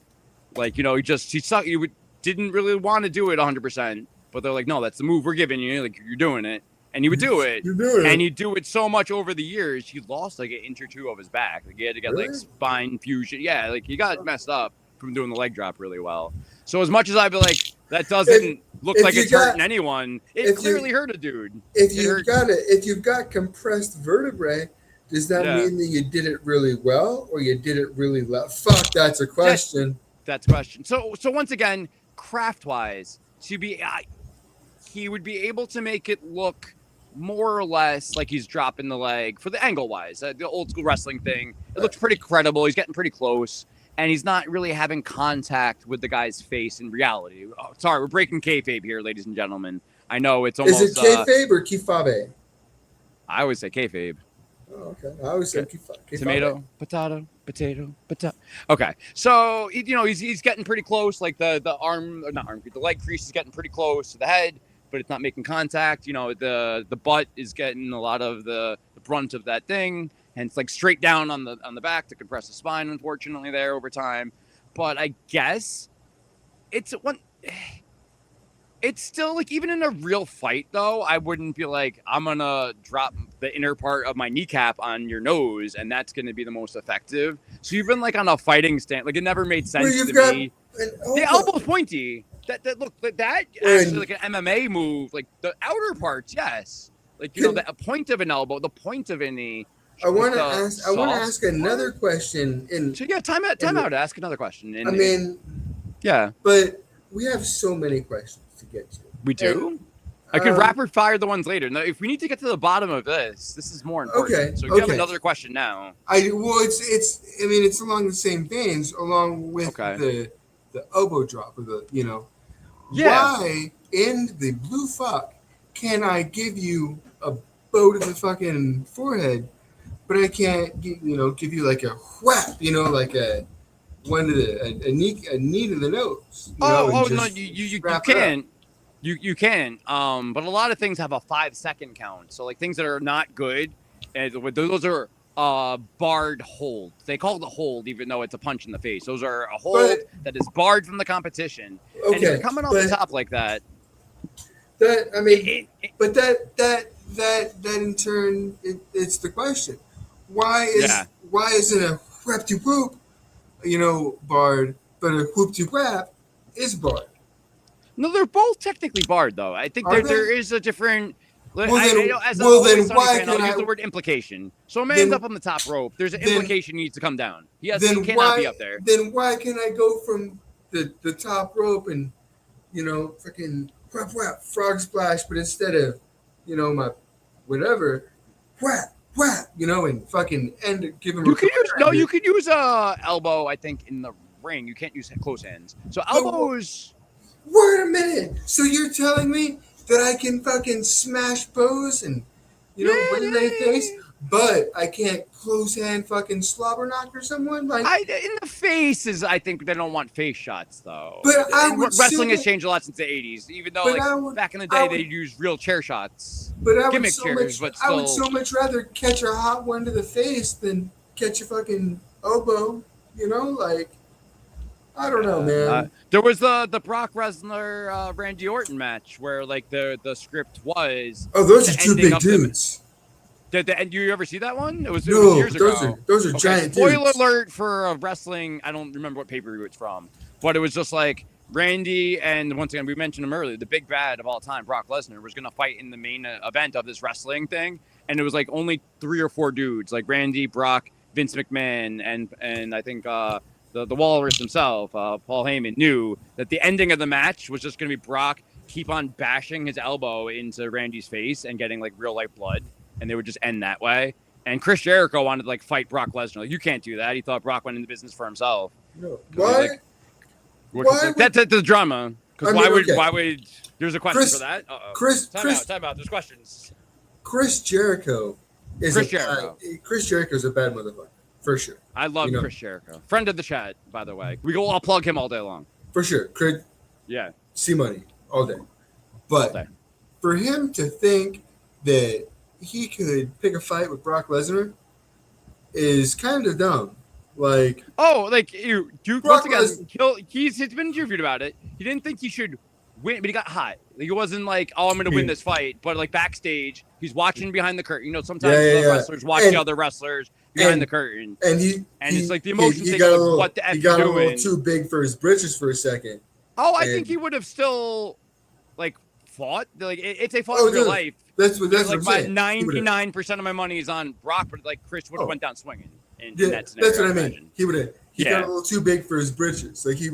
like he didn't really want to do it 100%, but they're like, no, that's the move we're giving you. Like you're doing it. And he would do it. And he'd do it so much over the years, he lost like an inch or two of his back. Like he had to get like spine fusion. Yeah, like he got messed up from doing the leg drop really well. So as much as I'd be like, that doesn't look like it's hurting anyone, it clearly hurt a dude. If you've got compressed vertebrae, does that mean that you did it really well or you did it really low? Fuck, that's a question. That's a question. So once again, craft wise, he would be able to make it look more or less like he's dropping the leg for the angle wise, the old school wrestling thing. It looks pretty credible. He's getting pretty close, and he's not really having contact with the guy's face in reality. Oh, sorry, we're breaking kayfabe here, ladies and gentlemen. I know it's almost. Is it kayfabe or kifabe? I always say kayfabe. Oh, okay. I always say kifabe. Tomato, potato. Okay, so he's getting pretty close. Like the leg crease is getting pretty close to the head, but it's not making contact. The butt is getting a lot of the brunt of that thing, and it's like straight down on the back to compress the spine, unfortunately, there over time. But I guess it's still like, even in a real fight though, I wouldn't be like, I'm gonna drop the inner part of my kneecap on your nose and that's gonna be the most effective. So even like on a fighting stand, like it never made sense to me. The elbow's pointy. That actually like an MMA move. Like the outer parts, yes. Like the point of an elbow, the point of a knee. I want to ask another question. Time out to ask another question. Yeah. But we have so many questions to get to. We do? I could rapid fire the ones later. Now, if we need to get to the bottom of this is more important. Okay. So you have another question now. It's along the same veins, along with the elbow drop or why in the blue fuck can I give you a bow to the fucking forehead, but I can't give you like a whap, like a knee to the nose. No, you can. You can. But a lot of things have a 5-second count. So like things that are not good, those are barred hold. They call it a hold, even though it's a punch in the face. Those are a hold that is barred from the competition. Okay, and if you're coming off the top like that. That in turn, it's the question. Why isn't a whap to whoop, barred, but a whoop to whap is barred? No, they're both technically barred, though. I think there is a different. Then why can I'll use the word implication? So a man's up on the top rope. There's an implication he needs to come down. He cannot be up there. Then why can I go from the top rope and freaking whap whap frog splash, but instead of my whatever whap whap, and fucking give him. You could use a elbow. I think in the ring you can't use close hands. So elbows. Wait a minute. So you're telling me that I can fucking smash bows and win their face? but I can't close hand fucking slobber knocker someone. Like, In the face is, I think they don't want face shots though. But I would wrestling say has changed a lot since the '80s. Even though But like I would- back in the I day would- they used real chair shots, but I would gimmick so chairs, much, but still. I would so much rather catch a hot one to the face than catch a fucking elbow. You know, like, I don't know, man. There was the Brock Lesnar Randy Orton match where like the script was. Oh, those are the two ending big of the- dudes. And you ever see that one? It was No, years ago. those are Okay, giant spoiler dudes. alert for a wrestling. I don't remember what pay-per-view it's from, but it was just like Randy and once again we mentioned him earlier. The big bad of all time, Brock Lesnar, was gonna fight in the main event of this wrestling thing, and it was like only 3 or 4 dudes, like Randy, Brock, Vince McMahon, and I think the Walrus himself, Paul Heyman, knew that the ending of the match was just gonna be Brock keep on bashing his elbow into Randy's face and getting like real life blood, and they would just end that way. And Chris Jericho wanted to like fight Brock Lesnar. Like, you can't do that. He thought Brock went into business for himself. No. Why? Like, that's the drama. Because I mean, why would there's a question Chris- for that? Uh-oh. Chris Time out. There's questions. Chris Jericho is Chris Jericho. Chris Jericho's a bad motherfucker for sure. I love You know. Chris Jericho. Friend of the chat, by the way. I'll plug him all day long. For sure, Craig. Yeah. See money all day, but All day. for him to think that he could pick a fight with Brock Lesnar is kind of dumb. Like, Oh, like you Brock once again, he's been interviewed about it. He didn't think he should win, but he got hot. Like, it wasn't like, oh, I'm gonna win this fight, but like backstage, he's watching behind the curtain. You know, sometimes the wrestlers watch the other wrestlers behind the curtain, and it's like the emotion thing got of a little, what the F he got you a little doing. too big for his britches for a second. Oh, I And- think he would have still like fought. Like if they fought Oh, in real no. life, That's what like I'm my saying. He would've- 99% of my money is on Brock, but like Chris would have Oh. went down swinging. In Yeah, that scenario, that's what I mean. imagine. He would have. He Yeah. got a little too big for his britches. Like he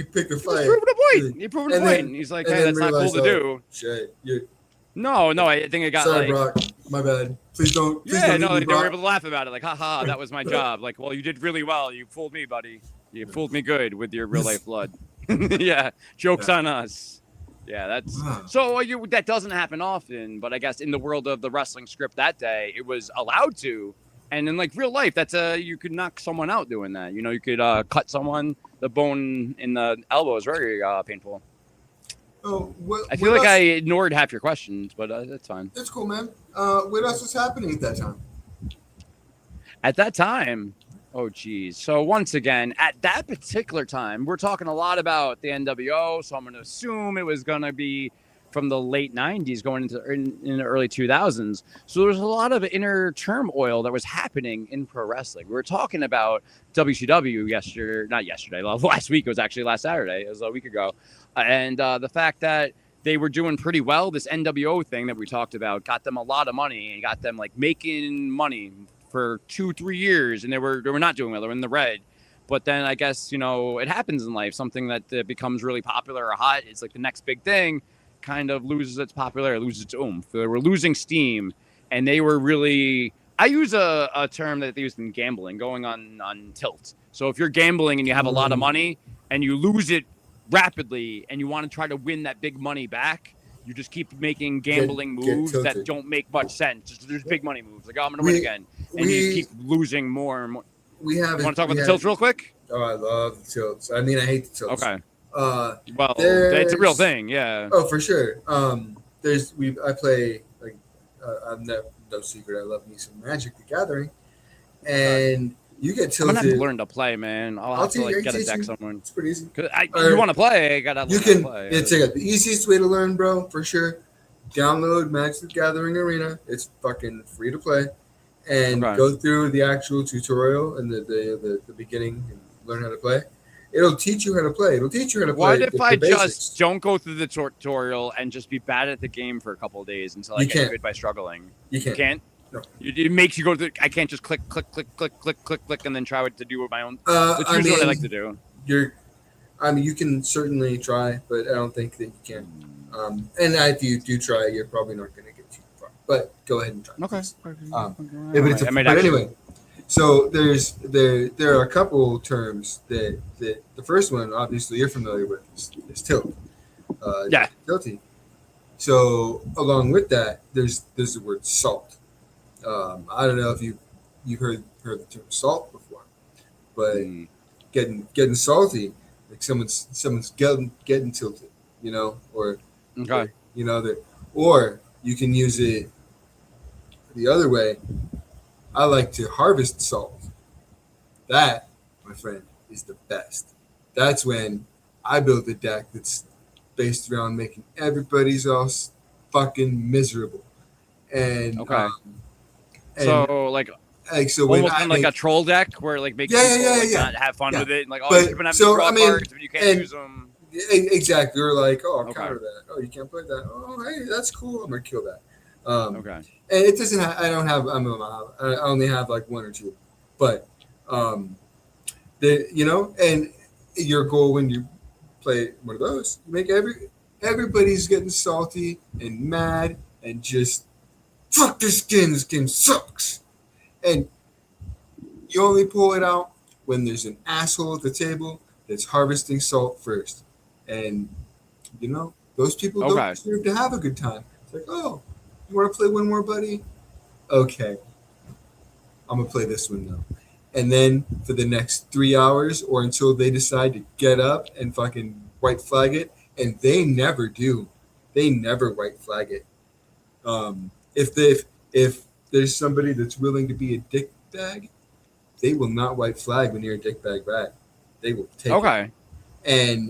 picked a He's fight. proving a point. He proved a And point. then- He's like, and hey, then that's not cool realized, to do. Shit, you. No, I think it got Sorry, like. Brock. My bad. Please don't. Please Yeah, don't no, leave me, they were Brock. able to laugh about it. Like, haha, that was my job. Like, well, you did really well. You fooled me, buddy. You fooled me good with your real life blood. Yeah, jokes on us. Yeah, that's Wow. so that doesn't happen often, but I guess in the world of the wrestling script that day, it was allowed to. And in like real life, that's you could knock someone out doing that. You know, you could cut someone. The bone in the elbow is very painful. Oh, I feel like I ignored half your questions, but that's fine. That's cool, man. What else was happening at that time? At that time, oh geez. So once again, at that particular time, we're talking a lot about the NWO. So I'm going to assume it was going to be from the late 90s going into in the early 2000s. So there was a lot of inner turmoil that was happening in pro wrestling. We were talking about WCW last week. It was actually last Saturday. It was a week ago. And the fact that they were doing pretty well. This NWO thing that we talked about got them a lot of money and got them like making money for 2-3 years, and they were not doing well. They were in the red. But then I guess, you know, it happens in life. Something that becomes really popular or hot, it's like the next big thing, kind of loses its popularity, loses its oomph. They were losing steam, and they were really, I use a term that they used in gambling, going on tilt. So if you're gambling and you have a lot of money and you lose it rapidly and you want to try to win that big money back, you just keep making gambling moves that don't make much sense. Just, there's big money moves. Like, oh, I'm going to win again. And you keep losing more and more. We have. You want to talk about the tilts real quick? Oh, I love the tilts. I mean, I hate the tilts. Okay. Well, it's a real thing, yeah. Oh, for sure. I play like I'm no secret. I love me some Magic the Gathering, and you get I'm tilted. gonna have to learn to play, man. I'll have to like get a deck somewhere. It's pretty easy. You want to play? I gotta learn You how to can. play. It's like the easiest way to learn, bro. For sure. Download Magic the Gathering Arena. It's fucking free to play, and go through the actual tutorial and the beginning and learn how to play. It'll teach you how to play. It'll teach you how to play. What if I just don't go through the tutorial and just be bad at the game for a couple of days until I get good by struggling? You can't. No. It makes you go through. I can't just click, and then try to do it my own. That's I usually what I mean, like to do. You can certainly try, but I don't think that you can. And if you do try, you're probably not going to get too far. But go ahead and try. Okay. But anyway, so there are a couple terms that the first one, obviously, you're familiar with is tilt. Tilty. So along with that, there's the word salt. I don't know if you heard the term salt before, but Mm, getting salty, like someone's getting tilted, or okay. that, or you can use it the other way. I like to harvest salt. That, my friend, is the best. That's when I build a deck that's based around making everybody's else fucking miserable. And Okay. and So so when almost I kind of like a make troll deck where makes yeah, yeah, people yeah, yeah, not have fun yeah. with it and oh, you can But have these so I draw mean, cards but you can't and use them. exactly, you're like, oh, I'll Okay. counter that. Oh, you can't play that. Oh, hey, that's cool. I'm gonna kill that. Um, Okay. and it doesn't. I don't have. I only have like one or two, but um, and your goal when you play one of those, you make everybody's getting salty and mad and just fuck this game. This game sucks, and you only pull it out when there's an asshole at the table that's harvesting salt first, and those people don't Okay. deserve to have a good time. It's like, oh, you want to play one more, buddy? Okay, I'm gonna play this one now. And then for the next 3 hours or until they decide to get up and fucking white flag it, and they never do. They never white flag it. If there's somebody that's willing to be a dick bag, they will not white flag when you're a dick bag back. They will take it. Okay. And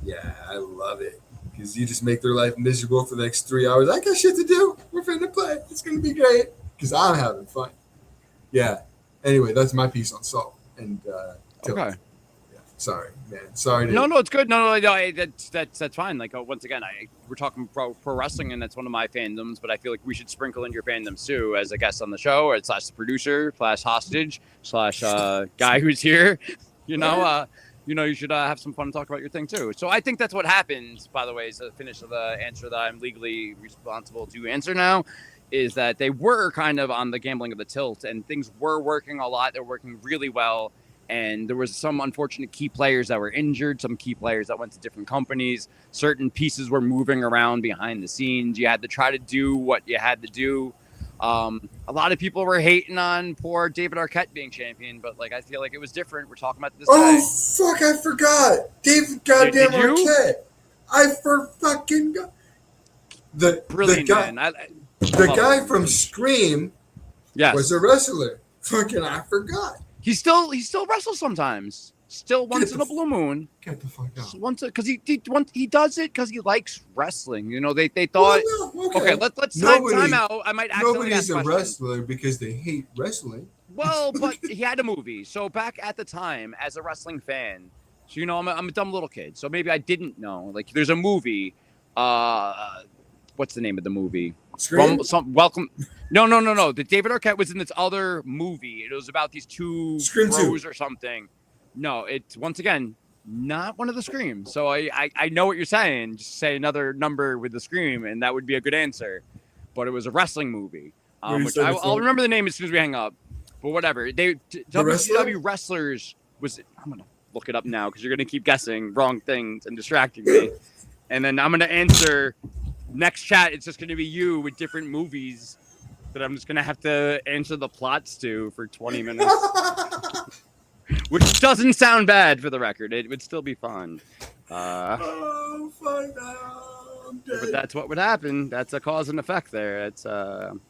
yeah, I love it because you just make their life miserable for the next 3 hours. I got shit to do. We're finna play. It's gonna be great because I'm having fun. Yeah. Anyway, that's my piece on salt and tilt. Okay. Yeah. Sorry, man. Sorry to. No, it's good. No, that's fine. Once again, we're talking pro wrestling, and that's one of my fandoms. But I feel like we should sprinkle in your fandoms too, as a guest on the show, or slash the producer, slash hostage, slash guy who's here. You should have some fun and talk about your thing too. So I think that's what happened. By the way, is the finish of the answer that I'm legally responsible to answer now. Is that they were kind of on the gambling of the tilt, and things were working a lot. They're working really well. And there was some unfortunate key players that were injured, some key players that went to different companies. Certain pieces were moving around behind the scenes. You had to try to do what you had to do. A lot of people were hating on poor David Arquette being champion, but I feel like it was different. We're talking about this Oh guy. fuck! I forgot. David goddamn Did you? Arquette. I for fucking got Brilliant, the guy. man. The guy from Scream Yes. was a wrestler. Fucking, I forgot. He still wrestles sometimes. Still once in a blue moon. Get the fuck out. Once because he does it because he likes wrestling. They thought. Well, no, Okay, let's time out. I might accidentally Nobody's ask a questions. wrestler because they hate wrestling. Well, but he had a movie. So back at the time, as a wrestling fan, so I'm a dumb little kid. So maybe I didn't know. There's a movie. What's the name of the movie? Scream? Welcome. No. The David Arquette was in this other movie. It was about these two Scream bros 2. or something. No, it's once again not one of the Screams. So I know what you're saying. Just say another number with the Scream, and that would be a good answer. But it was a wrestling movie, which I'll remember the name as soon as we hang up. But whatever. WCW wrestlers was. I'm gonna look it up now because you're gonna keep guessing wrong things and distracting me. And then I'm gonna answer. Next chat, it's just going to be you with different movies that I'm just going to have to answer the plots to for 20 minutes. Which doesn't sound bad for the record. It would still be fun. Oh, fuck no. But that's what would happen. That's a cause and effect there. It's I'm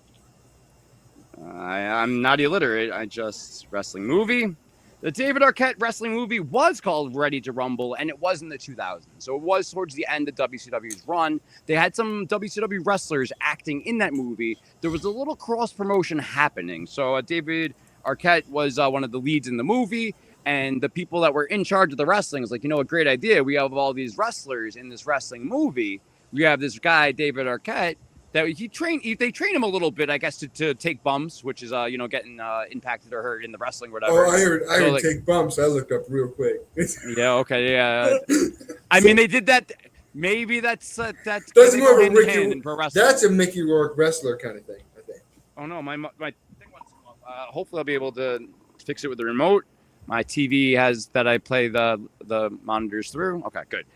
not illiterate. I just wrestling movie. The David Arquette wrestling movie was called Ready to Rumble, and it was in the 2000s. So it was towards the end of WCW's run. They had some WCW wrestlers acting in that movie. There was a little cross-promotion happening. So David Arquette was one of the leads in the movie, and the people that were in charge of the wrestling was like, a great idea. We have all these wrestlers in this wrestling movie. We have this guy, David Arquette, that they train him a little bit, I guess, to take bumps, which is getting impacted or hurt in the wrestling, or whatever. Oh, I heard take bumps. I looked up real quick. Yeah, okay, yeah. I mean, they did that. Maybe that's more of a hand in pro wrestling. That's a Mickey Rourke wrestler kind of thing, I think. Oh no, my thing wants to come up. Hopefully, I'll be able to fix it with the remote. My TV has that I play the monitors through. Okay, good.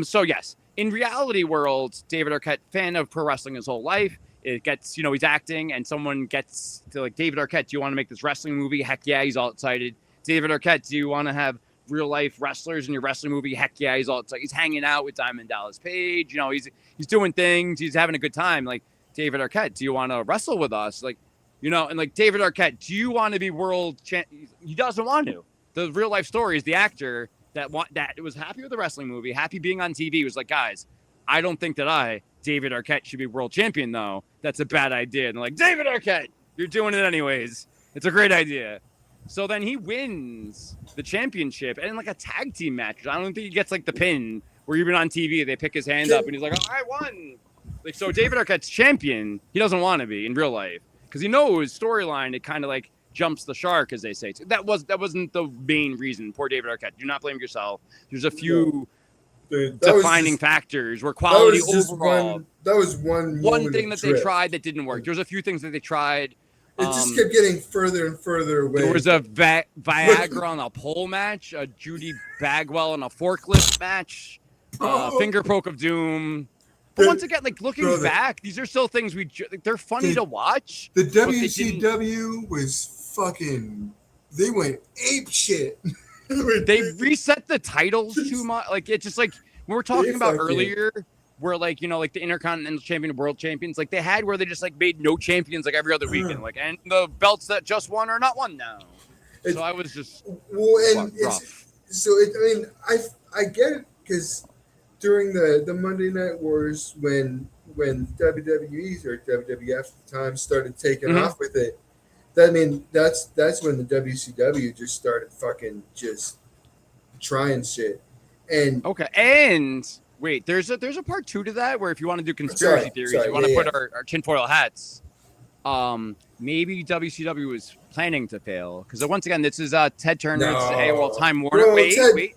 So yes. In reality world, David Arquette, fan of pro wrestling his whole life. it gets, he's acting and someone gets to like, David Arquette, do you want to make this wrestling movie? Heck yeah, he's all excited. David Arquette, do you want to have real life wrestlers in your wrestling movie? Heck yeah, he's all excited. He's hanging out with Diamond Dallas Page. He's doing things. He's having a good time. Like, David Arquette, do you want to wrestle with us? Like, and like, David Arquette, do you want to be world champ? He doesn't want to. The real life story is the actor that was happy with the wrestling movie, happy being on TV, was like, guys, I don't think that David Arquette, should be world champion, though. That's a bad idea. And they're like, David Arquette, you're doing it anyways. It's a great idea. So then he wins the championship and in like a tag team match. I don't think he gets like the pin where even on TV, they pick his hand up and he's like, oh, I won. Like, so David Arquette's champion. He doesn't want to be in real life because he knows storyline. It kind of like jumps the shark, as they say. So that wasn't the main reason. Poor David Arquette. Do not blame yourself. There's a few defining factors where quality overall. That was one thing that they tried that didn't work. There's a few things that they tried. It just kept getting further and further away. There was a Viagra on a pole match, a Judy Bagwell on a forklift match, finger poke of doom. But once again, like looking back, these are still things they're funny to watch. The WCW was fucking. They went ape shit. They reset the titles too much. Like, it's just like we were talking about earlier, where like, like the Intercontinental Champion and World Champions, like they had where they just like made no champions like every other weekend. Like, and the belts that just won are not won now. So I was just rough. I get it because during the Monday Night Wars when WWE's or WWF at the time started taking off with it. That's when the WCW just started fucking just trying shit. And okay, and wait, there's a part 2 to that where if you want to do conspiracy theories, you want to put our tinfoil hats. Maybe WCW was planning to fail because once again, this is Ted Turner, it's AOL Time Warner. Bro,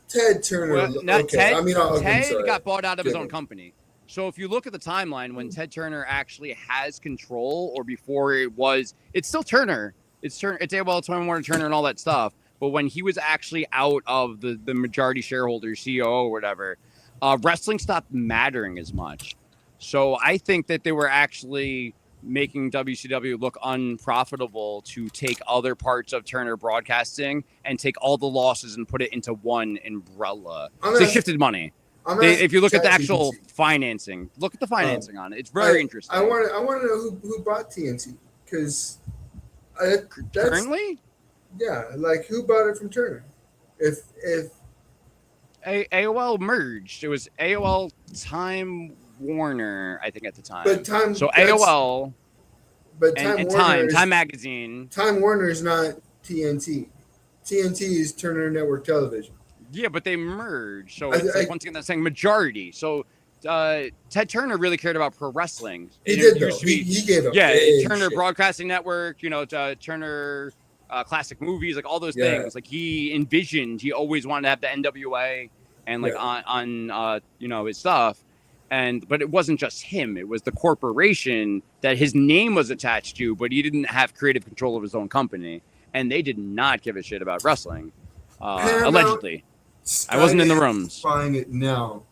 Ted Turner. Ted got bought out of his own company. So if you look at the timeline when Ted Turner actually has control, or before it's still Turner. It's AOL Time Warner Turner and all that stuff. But when he was actually out of the majority shareholder, CEO or whatever, wrestling stopped mattering as much. So I think that they were actually making WCW look unprofitable to take other parts of Turner Broadcasting and take all the losses and put it into one umbrella. So they shifted money. If you look at the actual financing, look at the financing on it. It's very interesting. I want to know who bought TNT because currently, yeah, like who bought it from Turner? If AOL merged, it was AOL Time Warner, I think at the time. But AOL, but Time Magazine. Time Warner is not TNT. TNT is Turner Network Television. Yeah, but they merged. So it's once again, that's saying majority. So Ted Turner really cared about pro wrestling. He did, though. He gave up. Yeah, Turner Broadcasting Network, Turner classic movies, like all those things. Like he always wanted to have the NWA and like on his stuff. But it wasn't just him. It was the corporation that his name was attached to, but he didn't have creative control of his own company. And they did not give a shit about wrestling. Allegedly. I wasn't in the rooms. Find it now.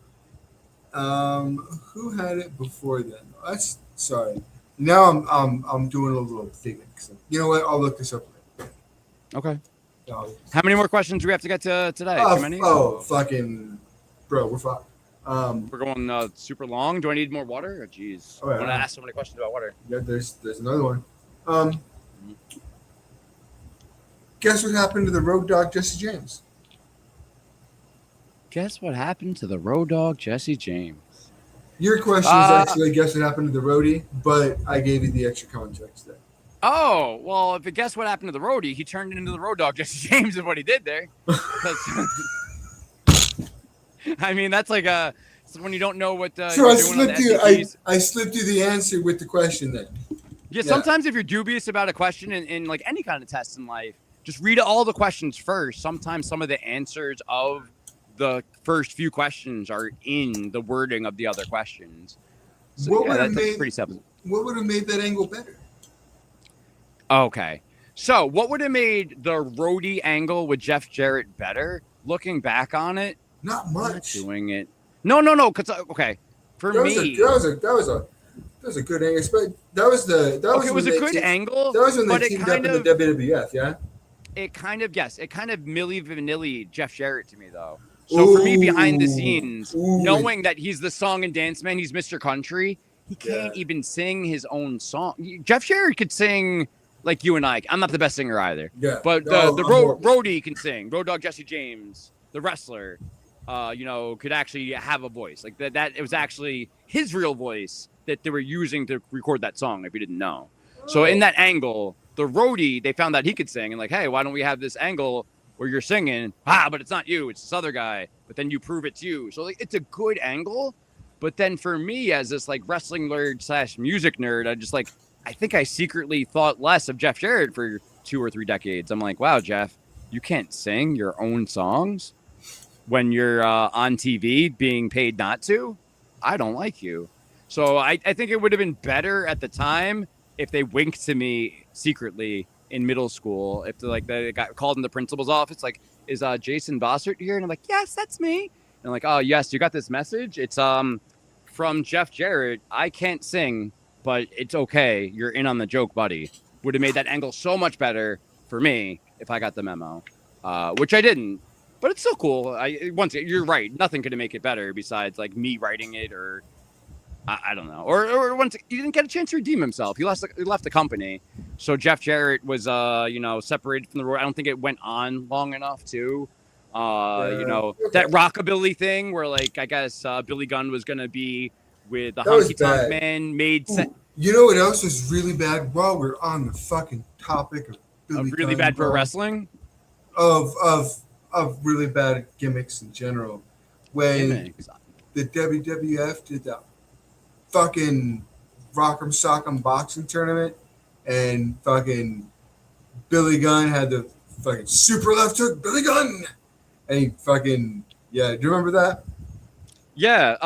Who had it before then? Sorry. Now I'm doing a little digging. You know what? I'll look this up later. Okay. How many more questions do we have to get to today? Too many? Fucking bro, we're fine. We're going super long. Do I need more water? Oh, jeez. I want to ask so many questions about water. Yeah, there's another one. Guess what happened to the Road Dogg Jesse James? Guess what happened to the Road Dogg Jesse James? Your question is actually guess what happened to the roadie, but I gave you the extra context there. Oh, well, if you guess what happened to the roadie, he turned into the Road Dogg Jesse James is what he did there. I mean, that's like when you don't know what so I slipped you the answer with the question then. Yeah, sometimes if you're dubious about a question in like any kind of test in life, just read all the questions first. Sometimes some of the answers of the first few questions are in the wording of the other questions. So, that's pretty simple. What would have made that angle better? Okay. So what would have made the roadie angle with Jeff Jarrett better? Looking back on it, not much. Not doing it. No. Because okay, for me, that was a good angle. But that was Okay, it was a good angle, That was when but they it teamed up kind in of, the WWF, yeah. it kind of Milli Vanilli Jeff Jarrett to me though. So for me, behind the scenes, knowing that he's the song and dance man, he's Mr. Country, he can't even sing his own song. Jeff Jarrett could sing like you and I. I'm not the best singer either. Yeah. But the roadie can sing. Road Dogg Jesse James, the wrestler, could actually have a voice. Like that it was actually his real voice that they were using to record that song, if you didn't know. So in that angle, the roadie, they found out he could sing and like, hey, why don't we have this angle where you're singing, but it's not you, it's this other guy, but then you prove it's you. So like it's a good angle. But then for me as this like wrestling nerd / music nerd, I think I secretly thought less of Jeff Jarrett for 2 or 3 decades. I'm like, wow, Jeff, you can't sing your own songs when you're on TV being paid not to? I don't like you. So I think it would have been better at the time if they winked to me secretly in middle school. If they got called in the principal's office, like, is Jason Bossert here? And I'm like, yes, that's me. And like, oh, yes, you got this message? It's from Jeff Jarrett. I can't sing, but it's okay. You're in on the joke, buddy. Would have made that angle so much better for me if I got the memo, which I didn't. But it's still cool. Once you're right, nothing could make it better besides like me writing it, or I don't know. Or once he didn't get a chance to redeem himself, he left the company. So Jeff Jarrett was separated from the road. I don't think it went on long enough too. That rockabilly thing where like I guess Billy Gunn was gonna be with the Honky Tonk Man made sense. You know what else was really bad? While we're on the fucking topic of Billy really Gunn, bad pro wrestling, of really bad gimmicks in general, when the WWF did that fucking Rock'em Sock'em boxing tournament, and fucking Billy Gunn had the fucking super left hook, Billy Gunn, and he fucking do you remember that? Yeah.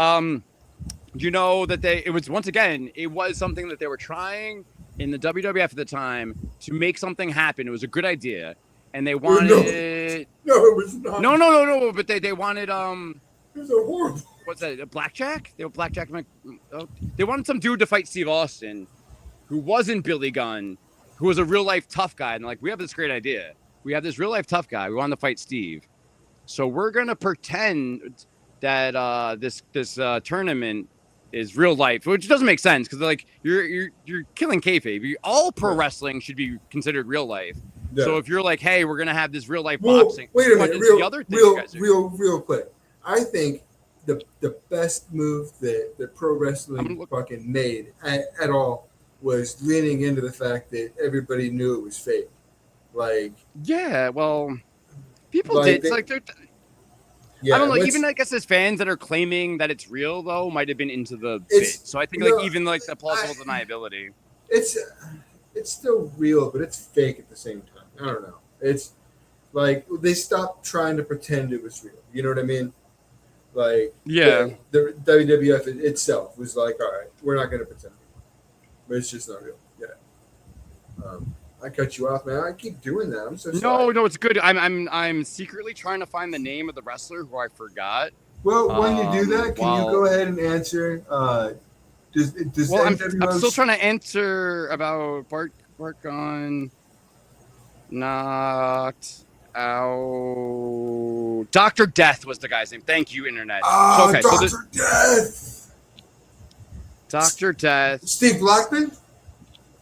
That it was something that they were trying in the WWF at the time to make something happen. It was a good idea, and they wanted No, it was not. No. But they wanted It was a horrible. What's that? Blackjack? They wanted some dude to fight Steve Austin, who wasn't Billy Gunn, who was a real life tough guy. And like, we have this great idea. We have this real life tough guy. We want to fight Steve, so we're gonna pretend that this tournament is real life, which doesn't make sense because like you're killing kayfabe. All pro wrestling should be considered real life. Yeah. So if you're like, hey, we're gonna have this real life boxing. Wait a minute, real quick. I think the best move that pro wrestling fucking made at all was leaning into the fact that everybody knew it was fake. Like, yeah, well, people did. I don't know. Even I guess as fans that are claiming that it's real, though, might have been into the bit. So I think even the plausible deniability. It's still real, but it's fake at the same time. I don't know. It's like they stopped trying to pretend it was real. You know what I mean? Like, the WWF itself was like, all right, we're not going to pretend, but it's just not real. Yeah. I cut you off, man. I keep doing that. I'm so sorry. No, it's good. I'm secretly trying to find the name of the wrestler who I forgot. Well, when you do that, can you go ahead and answer? Does I'm still trying to answer about Bart Gunn knocked out. Dr. Death was the guy's name. Thank you, Internet. Dr. Death. Dr. Death. Steve Blackman?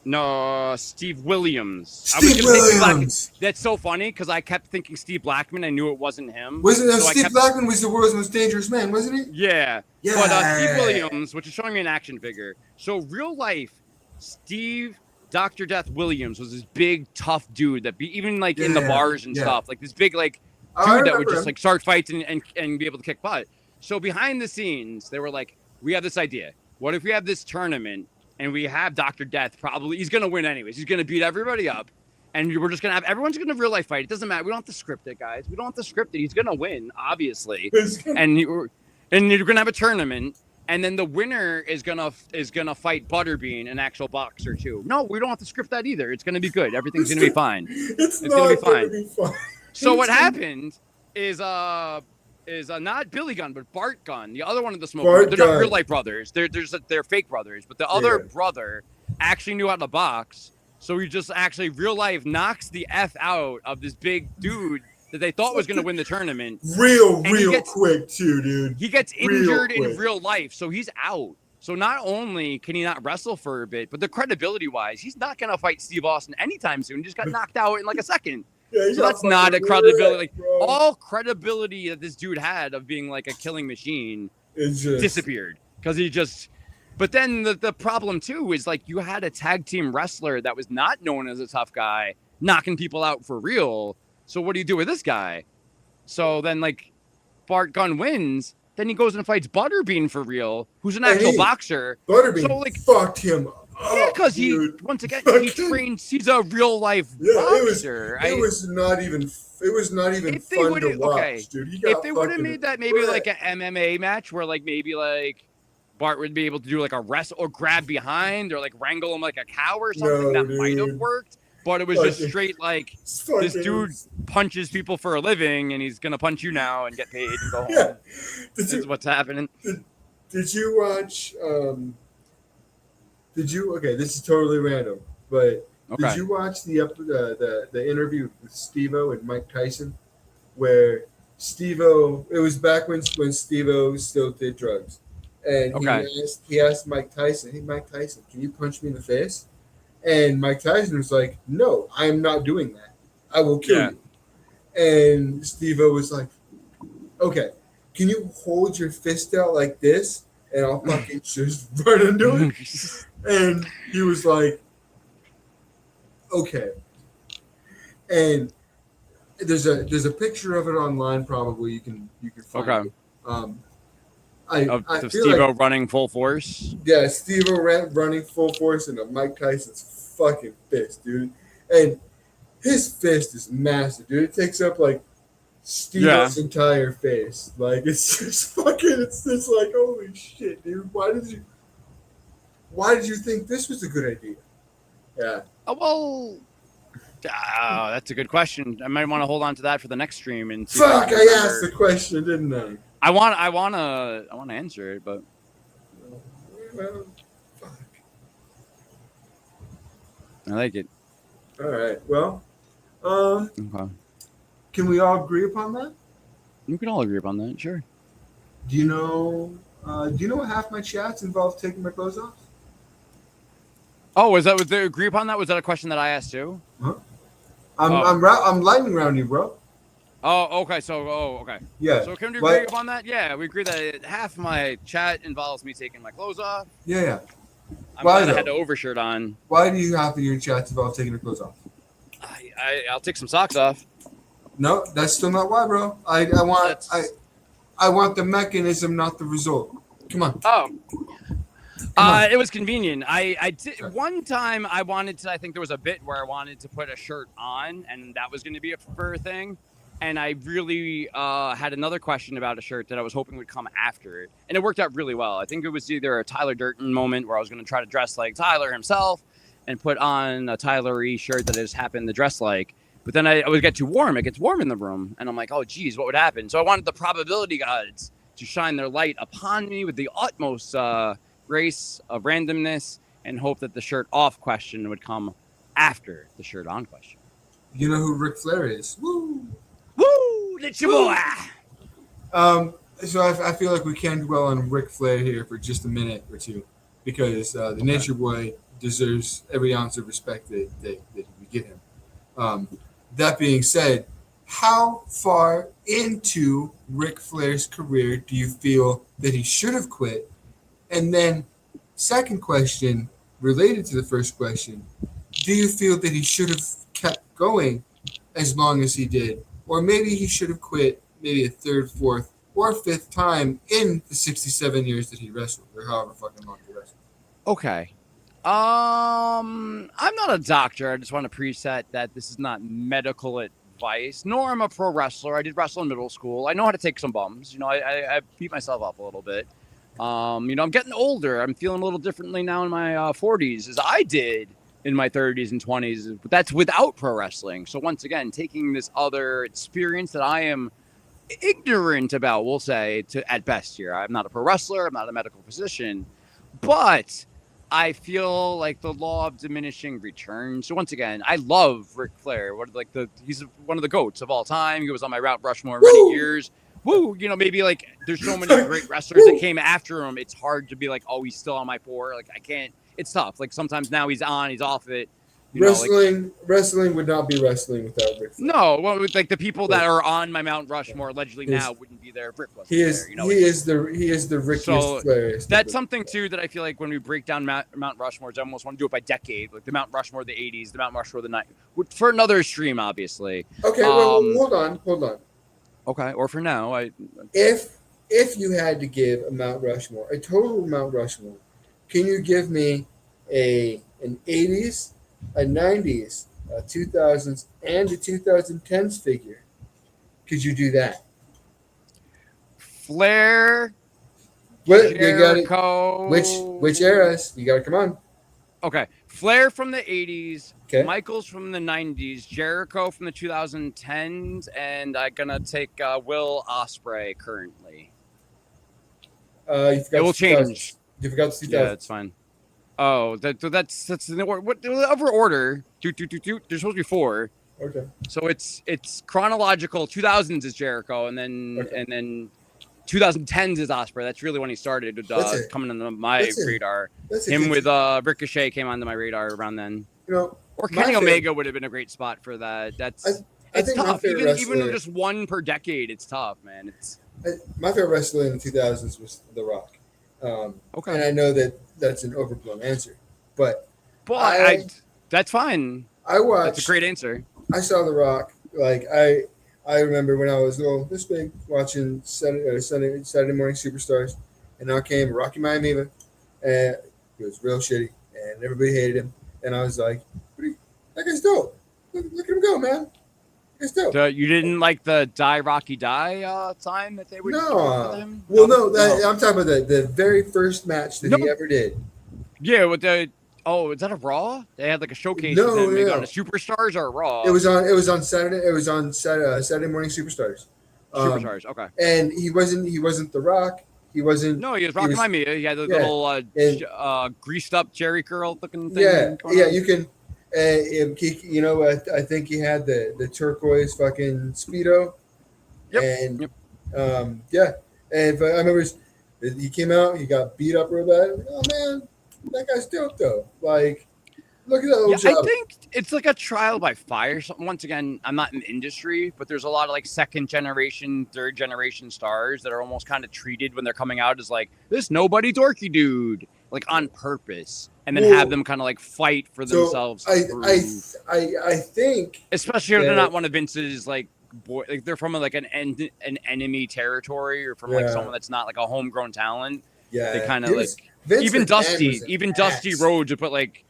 No, Steve Williams. Steve Williams. That's so funny because I kept thinking Steve Blackman. I knew it wasn't him. Steve Blackman was the world's most dangerous man, wasn't he? Yeah. But Steve Williams, which is showing me an action figure. So real life, Steve Dr. Death Williams was this big tough dude that even like in the bars and stuff, like this big like dude that would just like start fights and be able to kick butt. So behind the scenes, they were like, we have this idea. What if we have this tournament and we have Dr. Death? Probably he's gonna win anyways. He's gonna beat everybody up, and we're just gonna have everyone's gonna real life fight. It doesn't matter. We don't have to script it, guys. We don't have to script it. He's gonna win, obviously, and you're gonna have a tournament. And then the winner is gonna fight Butterbean, an actual boxer too. No, we don't have to script that either. It's gonna be good. Everything's gonna be fine. It's gonna be fine. So what happened is is not Billy Gunn, but Bart Gunn, the other one of the Smoke. Bart They're Gunn. not real life brothers. They're fake brothers. But the other brother actually knew how to box, so he just actually real life knocks the F out of this big dude that they thought was going to win the tournament. Real quick too, dude. He gets injured in real life, so he's out. So not only can he not wrestle for a bit, but the credibility-wise, he's not going to fight Steve Austin anytime soon. He just got knocked out in like a second. Yeah, so that's not a credibility. Like all credibility that this dude had of being like a killing machine disappeared because he just. But then the problem too is like you had a tag team wrestler that was not known as a tough guy knocking people out for real. So what do you do with this guy? So then like Bart Gunn wins. Then he goes and fights Butterbean for real, who's an actual boxer. Butterbean so, like, fucked him up. Yeah, because once again, he trains. He's a real life boxer. It was not even fun to watch, dude. If they would have made that maybe like an MMA match where like maybe like Bart would be able to do like a wrestle or grab behind or like wrangle him like a cow or something, that might have worked. But it was just straight like this dude punches people for a living and he's gonna punch you now and get paid and go home. Yeah. This is what's happening. Did you watch? Okay, this is totally random, but did you watch the interview with Steve-O and Mike Tyson, where Steve-O? It was back when Steve-O still did drugs, and he asked Mike Tyson, "Hey, Mike Tyson, can you punch me in the face?" And Mike Tyson was like, "No, I am not doing that. I will kill you." And Steve-O was like, "Okay, can you hold your fist out like this, and I'll fucking just run into it?" And he was like, "Okay." And there's a picture of it online. Probably you can find it. Of Steve-O running full force. Yeah, Steve-O running full force into Mike Tyson's fucking fist, dude. And his fist is massive, dude. It takes up like Steve-O's entire face. Like it's just fucking. It's just like holy shit, dude. Why did you think this was a good idea? Yeah. Oh, that's a good question. I might want to hold on to that for the next stream and see fuck. I asked the question, didn't I? I want to answer it, but well, fuck. I like it. All right. Well, okay. Can we all agree upon that? We can all agree upon that, sure. Do you know what half my chats involve taking my clothes off? Oh, was that what they agree upon that? Was that a question that I asked too? Huh? I'm lightning round you, bro. Oh, okay. Okay. Yeah. So can we agree upon that? Yeah, we agree that half my chat involves me taking my clothes off. Yeah. I'm glad I had the overshirt on. Why do you half of your chats involve taking your clothes off? I'll take some socks off. No, that's still not why, bro. I want the mechanism, not the result. Come on. Oh. It was convenient. I did one time. I wanted to. I think there was a bit where I wanted to put a shirt on, and that was going to be a preferred thing. And I really had another question about a shirt that I was hoping would come after it, and it worked out really well. I think it was either a Tyler Durden moment where I was going to try to dress like Tyler himself and put on a Tyler-y shirt that I just happened to dress like. But then I would get too warm. It gets warm in the room, and I'm like, oh, geez, what would happen? So I wanted the probability gods to shine their light upon me with the utmost grace of randomness and hope that the shirt off question would come after the shirt on question. You know who Ric Flair is? Woo! Woo! That's your boy! So I feel like we can dwell on Ric Flair here for just a minute or two because the Nature Boy deserves every ounce of respect that we give him. That being said, how far into Ric Flair's career do you feel that he should have quit? And then, second question, related to the first question, do you feel that he should have kept going as long as he did? Or maybe he should have quit maybe a third, fourth, or fifth time in the 67 years that he wrestled, or however fucking long he wrestled. Okay. I'm not a doctor. I just want to preset that this is not medical advice, nor am I a pro wrestler. I did wrestle in middle school. I know how to take some bums. You know, I beat myself up a little bit. You know, I'm getting older. I'm feeling a little differently now in my 40s as I did in my 30s and 20s. But that's without pro wrestling. So once again, taking this other experience that I am ignorant about, we'll say, at best here. I'm not a pro wrestler. I'm not a medical physician, but I feel like the law of diminishing returns. So once again, I love Ric Flair. He's one of the GOATs of all time. He was on my Mount Rushmore many years. Woo, maybe like there's so many great wrestlers that came after him. It's hard to be like, oh, he's still on my 4. Like I can't. It's tough. Like sometimes now he's on, he's off it. Wrestling would not be wrestling without Ric Flair. No, well, like the people that are on my Mount Rushmore allegedly now wouldn't be there if Rick wasn't there. He is the Rickiest Flair. That's something too that I feel like when we break down Mount Rushmores, I almost want to do it by decade, like the Mount Rushmore of the '80s, the Mount Rushmore of the '90s, for another stream, obviously. Okay, well, hold on. Okay, or for now, if you had to give a Mount Rushmore, a total Mount Rushmore, can you give me an '80s, a '90s, a 2000s, and a 2010s figure? Could you do that? Flair, Jericho. Which eras? You got to come on. Okay, Flair from the '80s, okay. Michaels from the '90s, Jericho from the 2010s, and I'm gonna take Will Ospreay currently. It will change. You forgot the 2000s. Yeah, that's fine. Oh, that's in the order. What other order? There's supposed to be 4. Okay. So it's chronological. 2000s is Jericho, and then 2010s is Ospreay. That's really when he started coming on my radar. Him with Ricochet came onto my radar around then. Or Kenny Omega would have been a great spot for that. It's tough. Even just one per decade, it's tough, man. My favorite wrestler in the 2000s was The Rock. Okay. And I know that's an overblown answer, but that's fine. That's a great answer. I saw The Rock. Like I remember when I was this big watching Saturday Morning Superstars, and out came Rocky Maivia, and he was real shitty, and everybody hated him. And I was like, that guy's dope. Look at him go, man. It's dope. So you didn't like the Die Rocky Die time that they would do for them? Well, no. I'm talking about the very first match that he ever did. Yeah, with the is that a Raw? They had like a showcase of them on the Superstars or a Raw. It was on Saturday. It was on Saturday Morning Superstars. Superstars, okay. And he wasn't The Rock. He wasn't. No, he was Rocky Maivia. He had the little greased up Jerry curl looking thing. Yeah. You can. I think he had the turquoise fucking Speedo. Yep. And And I remember he came out. He got beat up real bad. Oh man. That guy's dope though. Like, look at that old job. I think it's like a trial by fire. So once again, I'm not in the industry, but there's a lot of like second generation, third generation stars that are almost kind of treated when they're coming out as like this nobody dorky dude, like on purpose, and then have them kind of like fight for themselves. I think, especially if they're not one of Vince's like they're from like an enemy territory or from like someone that's not like a homegrown talent. Yeah, they kind of like. Even Dusty Rhodes would put like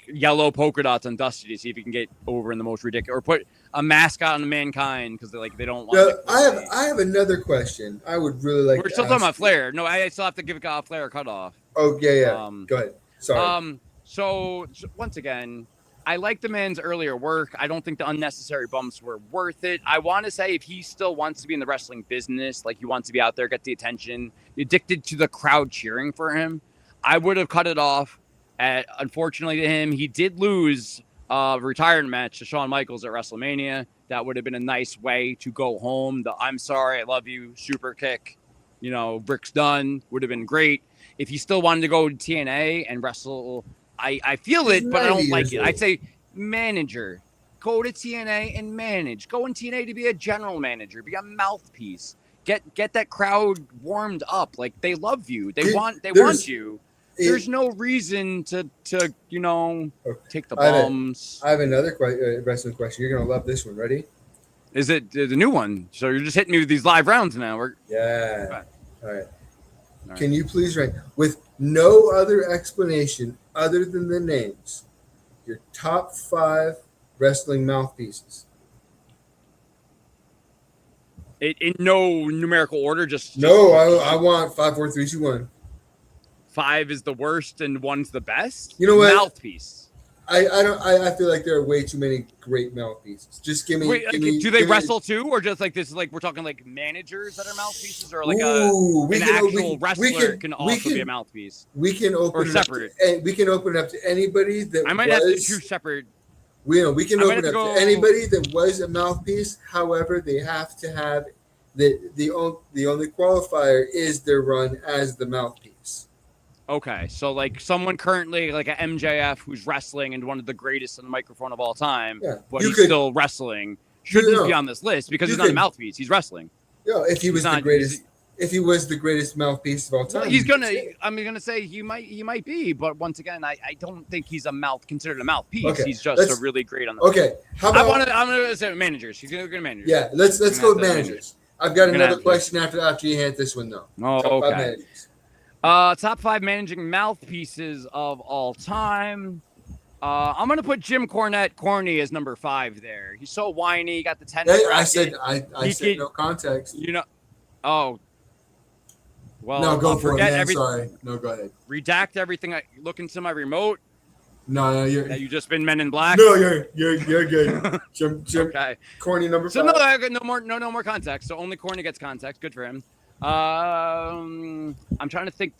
yellow polka dots on Dusty to see if he can get over in the most ridiculous, or put a mascot on Mankind because they don't want. I have another question. I would really like. We're still talking about Flair. No, I still have to give Flair a cutoff. Oh yeah. Go ahead. Sorry. So once again, I like the man's earlier work. I don't think the unnecessary bumps were worth it. I want to say if he still wants to be in the wrestling business, like he wants to be out there, get the attention, addicted to the crowd cheering for him, I would have cut it off. Unfortunately to him, he did lose a retirement match to Shawn Michaels at WrestleMania. That would have been a nice way to go home. The I'm sorry, I love you, super kick, Rick's done, would have been great. If he still wanted to go to TNA and wrestle, I feel it, but I don't like it. I'd say manager. Go to TNA and manage. Go in TNA to be a general manager. Be a mouthpiece. Get that crowd warmed up. Like they love you. They want you. There's no reason to take the bums. I have another wrestling question. You're gonna love this one. Ready? Is it the new one? So you're just hitting me with these live rounds now. Yeah. All right. Can you please rank with no other explanation other than the names your top 5 wrestling mouthpieces? In no numerical order, just I want 5, 4, 3, 2, 1. 5 is the worst and 1's the best. You know what? Mouthpiece. I feel like there are way too many great mouthpieces. Just give me. Wait, Give me do they give me- wrestle too, or just like this? Like we're talking like managers that are mouthpieces, or like Ooh, an actual wrestler can also be a mouthpiece, We can open or separate. we can open it up to anybody that I might have to do separate. We can open it up go... to anybody that was a mouthpiece. However, they have to have the only qualifier is their run as the mouthpiece. Okay, so like someone currently like a MJF who's wrestling and one of the greatest on the microphone of all time, but he's still wrestling, shouldn't be on this list because he's not a mouthpiece. He's wrestling. Yeah, if he was the greatest, if he was the greatest mouthpiece of all time, I'm gonna say he might be, but once again, I don't think he's considered a mouthpiece. Okay, he's just a really great on the. Okay, how about I'm gonna say managers. He's gonna go managers. Yeah, let's go with managers. I've got another question after you hit this one though. Oh, okay. Top 5 managing mouthpieces of all time. I'm gonna put Jim Cornette as number 5 there. He's so whiny. He got the 10. I said no context. Oh. Well, no, go for it, man. Everything. Sorry. No, go ahead. Redact everything. Look into my remote. No, you just been Men in Black. No, you're good. Jim, okay. Corny number 5. So no, I got no more context. So only Corny gets context. Good for him. I'm trying to think.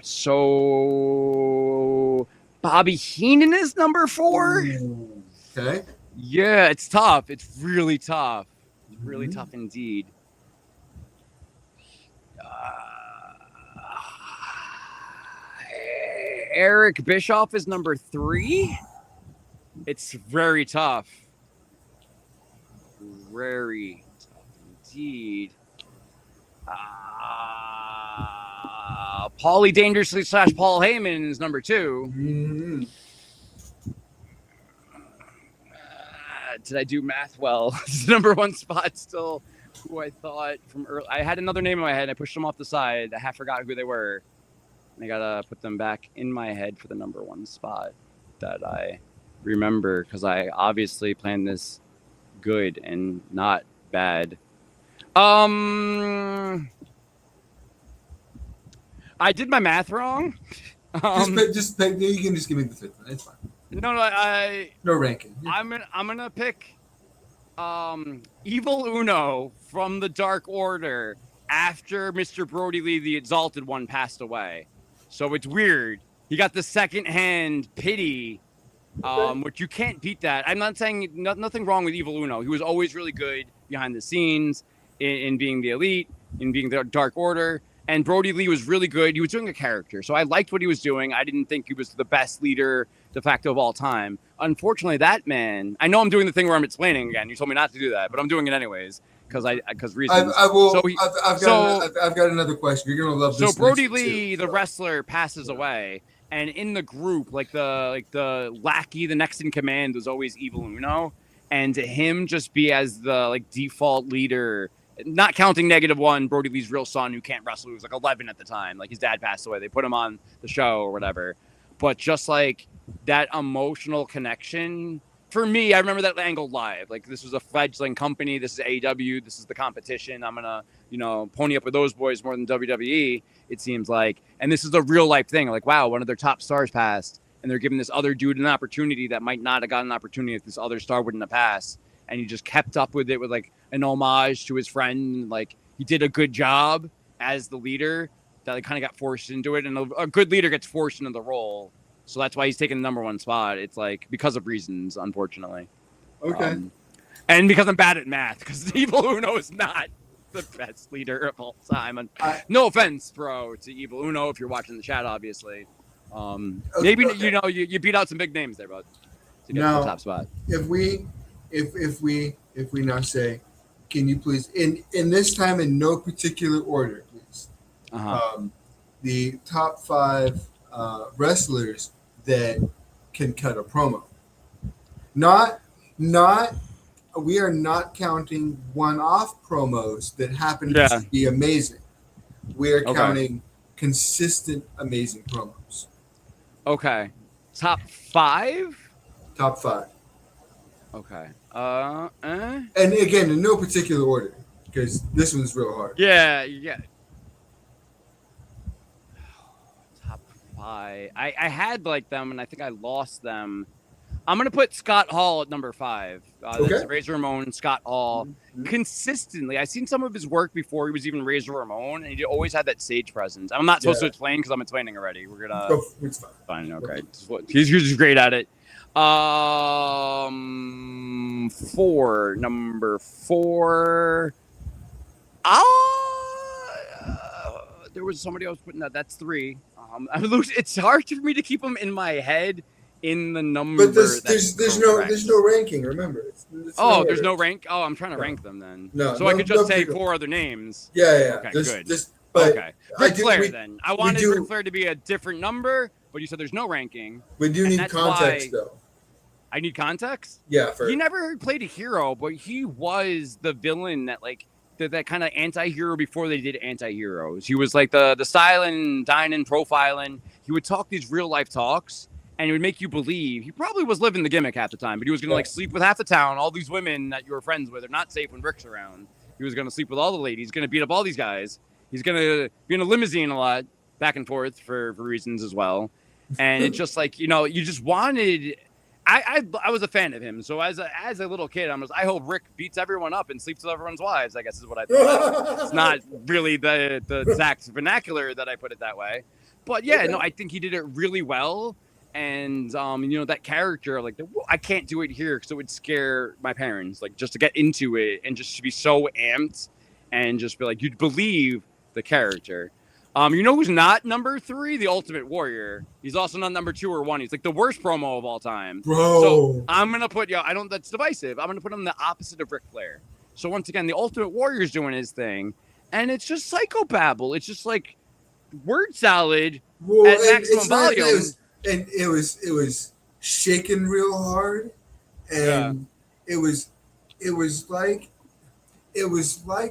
So Bobby Heenan is number 4. Okay. Yeah, it's tough. It's really tough. It's really tough indeed. Eric Bischoff is number 3. It's very tough. Very tough indeed. Paulie Dangerously / Paul Heyman is number 2. Mm-hmm. Did I do math well? It's number 1 spot still who I thought from early. I had another name in my head. I pushed them off the side. I half forgot who they were. And I got to put them back in my head for the number 1 spot that I remember because I obviously planned this good and not bad. I did my math wrong. You can just give me the 5th one. It's fine. No, no ranking. I'm gonna pick Evil Uno from the Dark Order after Mr. Brody Lee, the Exalted One, passed away. So it's weird. He got the second-hand pity, which you can't beat that. I'm not saying nothing wrong with Evil Uno. He was always really good behind the scenes in being the Elite, in being the Dark Order. And Brody Lee was really good. He was doing a character. So I liked what he was doing. I didn't think he was the best leader de facto of all time. Unfortunately, that man, I know I'm doing the thing where I'm explaining again. You told me not to do that, but I'm doing it anyways because reasons. I will. So I've got another question. You're gonna love this. So Brody Lee, the wrestler, passes away, and in the group, the lackey, the next in command, was always Evil Uno, and to him just be as the default leader. Not counting -1, Brody Lee's real son who can't wrestle, who was 11 at the time. His dad passed away. They put him on the show or whatever. But just that emotional connection, for me, I remember that angle live. This was a fledgling company. This is AEW. This is the competition. I'm going to, pony up with those boys more than WWE, it seems like. And this is a real life thing. Wow, one of their top stars passed. And they're giving this other dude an opportunity that might not have gotten an opportunity if this other star wouldn't have passed. And he just kept up with it with an homage to his friend. He did a good job as the leader that kind of got forced into it. And a good leader gets forced into the role. So that's why he's taking the number 1 spot. It's because of reasons, unfortunately. Okay. And because I'm bad at math, because Evil Uno is not the best leader of all time. And no offense, bro, to Evil Uno, if you're watching the chat, obviously. Maybe, you beat out some big names there, bud, to get to the top spot. If we now say, can you please in this time in no particular order, please, the top 5 wrestlers that can cut a promo. Not we are not counting one-off promos that happen to be amazing. We are counting consistent amazing promos. Okay. Top 5? Top 5. Okay. And again, in no particular order, because this one's real hard. Yeah. I had like them, and I think I lost them. I'm gonna put Scott Hall at number 5. That's Razor Ramon. Scott Hall consistently. I've seen some of his work before he was even Razor Ramon, and he always had that stage presence. I'm not supposed to explain because I'm explaining already. We're gonna. It's fine. Okay. He's just great at it. 4. Number 4. There was somebody else putting that. That's 3. It's hard for me to keep them in my head. In the number, but there's no ranking. Remember, there's no rank. Oh, I'm trying to rank them then. I could just say 4 other names. Yeah. Okay, good. Okay, Ric Flair. Then I wanted Ric Flair to be a different number, but you said there's no ranking. We do need context, though. I need context. Yeah, he never played a hero, but he was the villain that that kind of anti-hero before they did anti-heroes. He was like the styling, dining, profiling. He would talk these real life talks. And it would make you believe he probably was living the gimmick half the time, but he was going to sleep with half the town. All these women that you were friends with are not safe when Rick's around. He was going to sleep with all the ladies. He's going to beat up all these guys. He's going to be in a limousine a lot, back and forth for reasons as well. And it's just you just wanted. I was a fan of him. So as a little kid, I hope Rick beats everyone up and sleeps with everyone's wives. I guess is what I thought. It's not really the exact vernacular that I put it that way, but I think he did it really well. And that character, I can't do it here because it would scare my parents. Just to get into it and just to be so amped and just be you'd believe the character. Who's not number 3? The Ultimate Warrior. He's also not number 2 or 1. He's the worst promo of all time, bro. So I'm gonna put that's divisive. I'm gonna put him the opposite of Ric Flair. So once again, the Ultimate Warrior's doing his thing, and it's just psychobabble. It's just word salad at maximum volume. And it was shaking real hard, and it was like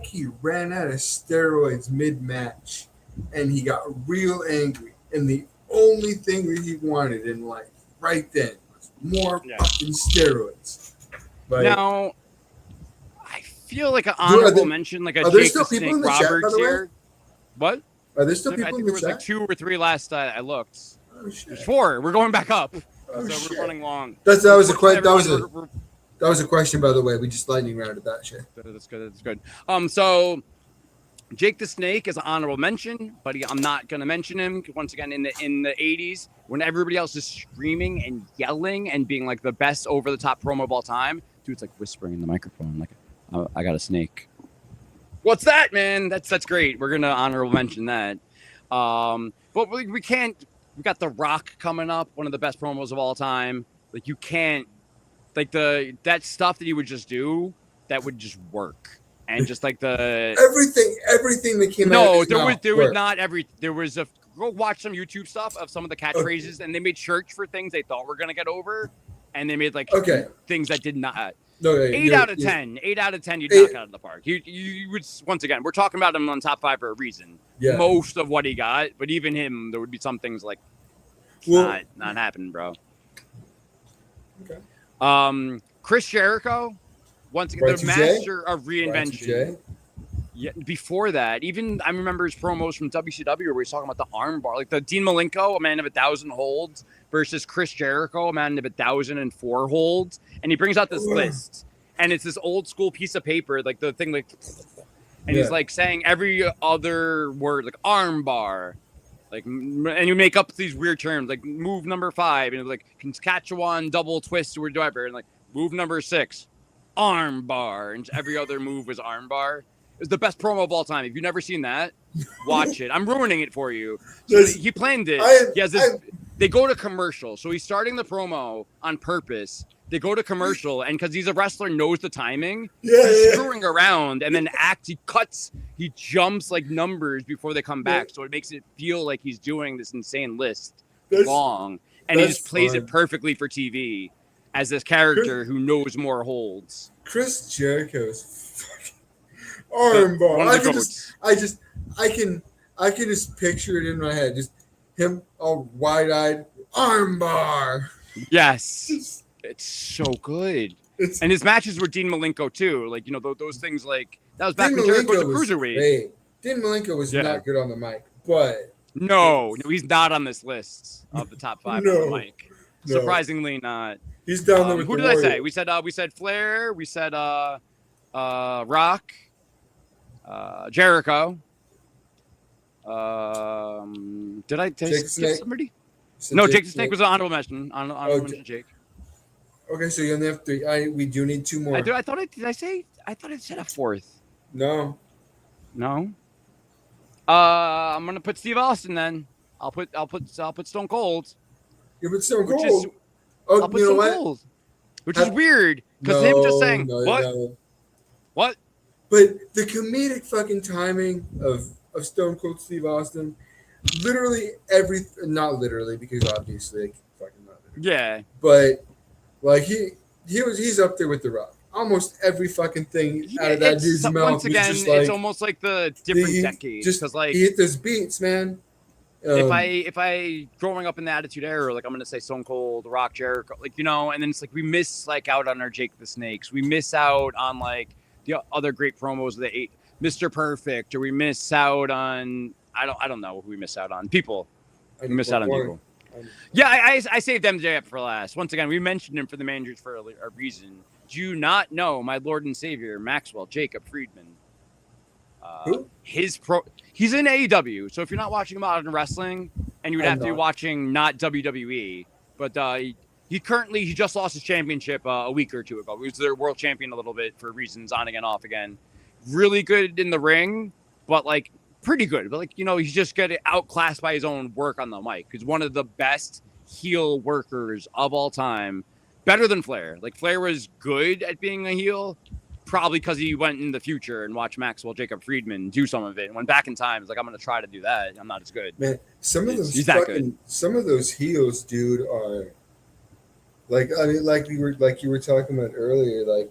he ran out of steroids mid-match, and he got real angry. And the only thing that he wanted in life right then was more fucking steroids. Now, I feel like an honorable mention, a Jake the Snake Roberts here. What? Are there still people I think in there the was chat? 2 or 3 last I looked. Oh, shit. There's 4. We're going back up. Oh, so we're running long. That was a question, by the way. We just lightning rounded that shit. That's good. So Jake the Snake is an honorable mention, but I'm not going to mention him once again in the 80s when everybody else is screaming and yelling and being the best over the top promo of all time. Dude's whispering in the microphone I got a snake. What's that, man? That's great. We're going to honorable mention that. But we can't. We got The Rock coming up, one of the best promos of all time. You can't, that stuff that you would just do, that would just work, and just everything that came out. No, there was not every. There was go watch some YouTube stuff of some of the catchphrases, and they made shirts for things they thought were gonna get over, and they made things that did not. No, 8 out of 10. 8 out of 10. You'd knock out of the park. You would once again. We're talking about him on top 5 for a reason. Yeah. Most of what he got, but even him, there would be some things not happening, bro. Okay. Chris Jericho, once again, the master of reinvention. Yeah. Before that, even I remember his promos from WCW where he's talking about the arm bar, the Dean Malenko, a man of 1,000 holds, versus Chris Jericho, a man of 1,004 holds, and he brings out this list, and it's this old school piece of paper, the thing, and he's saying every other word, arm bar, and you make up these weird terms, move number 5, and Saskatchewan double twist or whatever, and move number 6, arm bar, and every other move was arm bar. It's the best promo of all time. If you've never seen that, watch it. I'm ruining it for you. So he planned it. He has this. They go to commercial. So he's starting the promo on purpose. They go to commercial, and because he's a wrestler, knows the timing. He's screwing around, and then he jumps numbers before they come back. So it makes it feel like he's doing this insane list long, and he just plays it perfectly for TV as this character who knows more holds. Chris Jericho's armbar. I can just picture it in my head. Just him all wide-eyed, armbar. Yes, it's so good. And his matches were Dean Malenko too. Those things that was back when Jericho was a cruiserweight. Dean Malenko was not good on the mic, but No, he's not on this list of the top 5 on the mic. No. Surprisingly not. He's down there with who the did Warriors. I say? We said Flair. We said Rock. Jericho. Did I skip somebody? No, Jake the Snake was an honorable mention. Honorable mention, Jake. Okay, so you only have 3. We do need 2 more. I thought I said a 4th. No. I'm gonna put Steve Austin then. I'll put Stone Cold. You put Stone Cold. I'll put Stone Cold. Which is weird because him just saying what? But the comedic fucking timing of Stone Cold Steve Austin, literally not literally because obviously fucking not literally. Yeah. But like he's up there with The Rock. Almost every fucking thing out of that dude's mouth. Once again, just like, it's almost like the different decades. Because like he hit those beats, man. If I growing up in the Attitude Era, like I'm gonna say Stone Cold, The Rock, Jericho, like and then it's like we miss like out on our Jake the Snakes. We miss out on like the other great promos of the Mr. Perfect, or we miss out on I don't know who we miss out on. People. We miss out on people. Yeah, I saved MJ up for last. Once again, we mentioned him for the managers for a reason. Do you not know my Lord and Savior Maxwell Jacob Friedman? Who? He's in AEW. So if you're not watching Modern Wrestling, and you would have to be watching not WWE, but he just lost his championship a week or 2 ago. He was their world champion a little bit for reasons on again, off again. Really good in the ring, but like pretty good. But like he's just getting outclassed by his own work on the mic. He's one of the best heel workers of all time. Better than Flair. Like Flair was good at being a heel, probably because he went in the future and watched Maxwell Jacob Friedman do some of it and went back in time. It's like I'm gonna try to do that. I'm not as good. Man, some of those heels, dude, are like like you were talking about earlier, like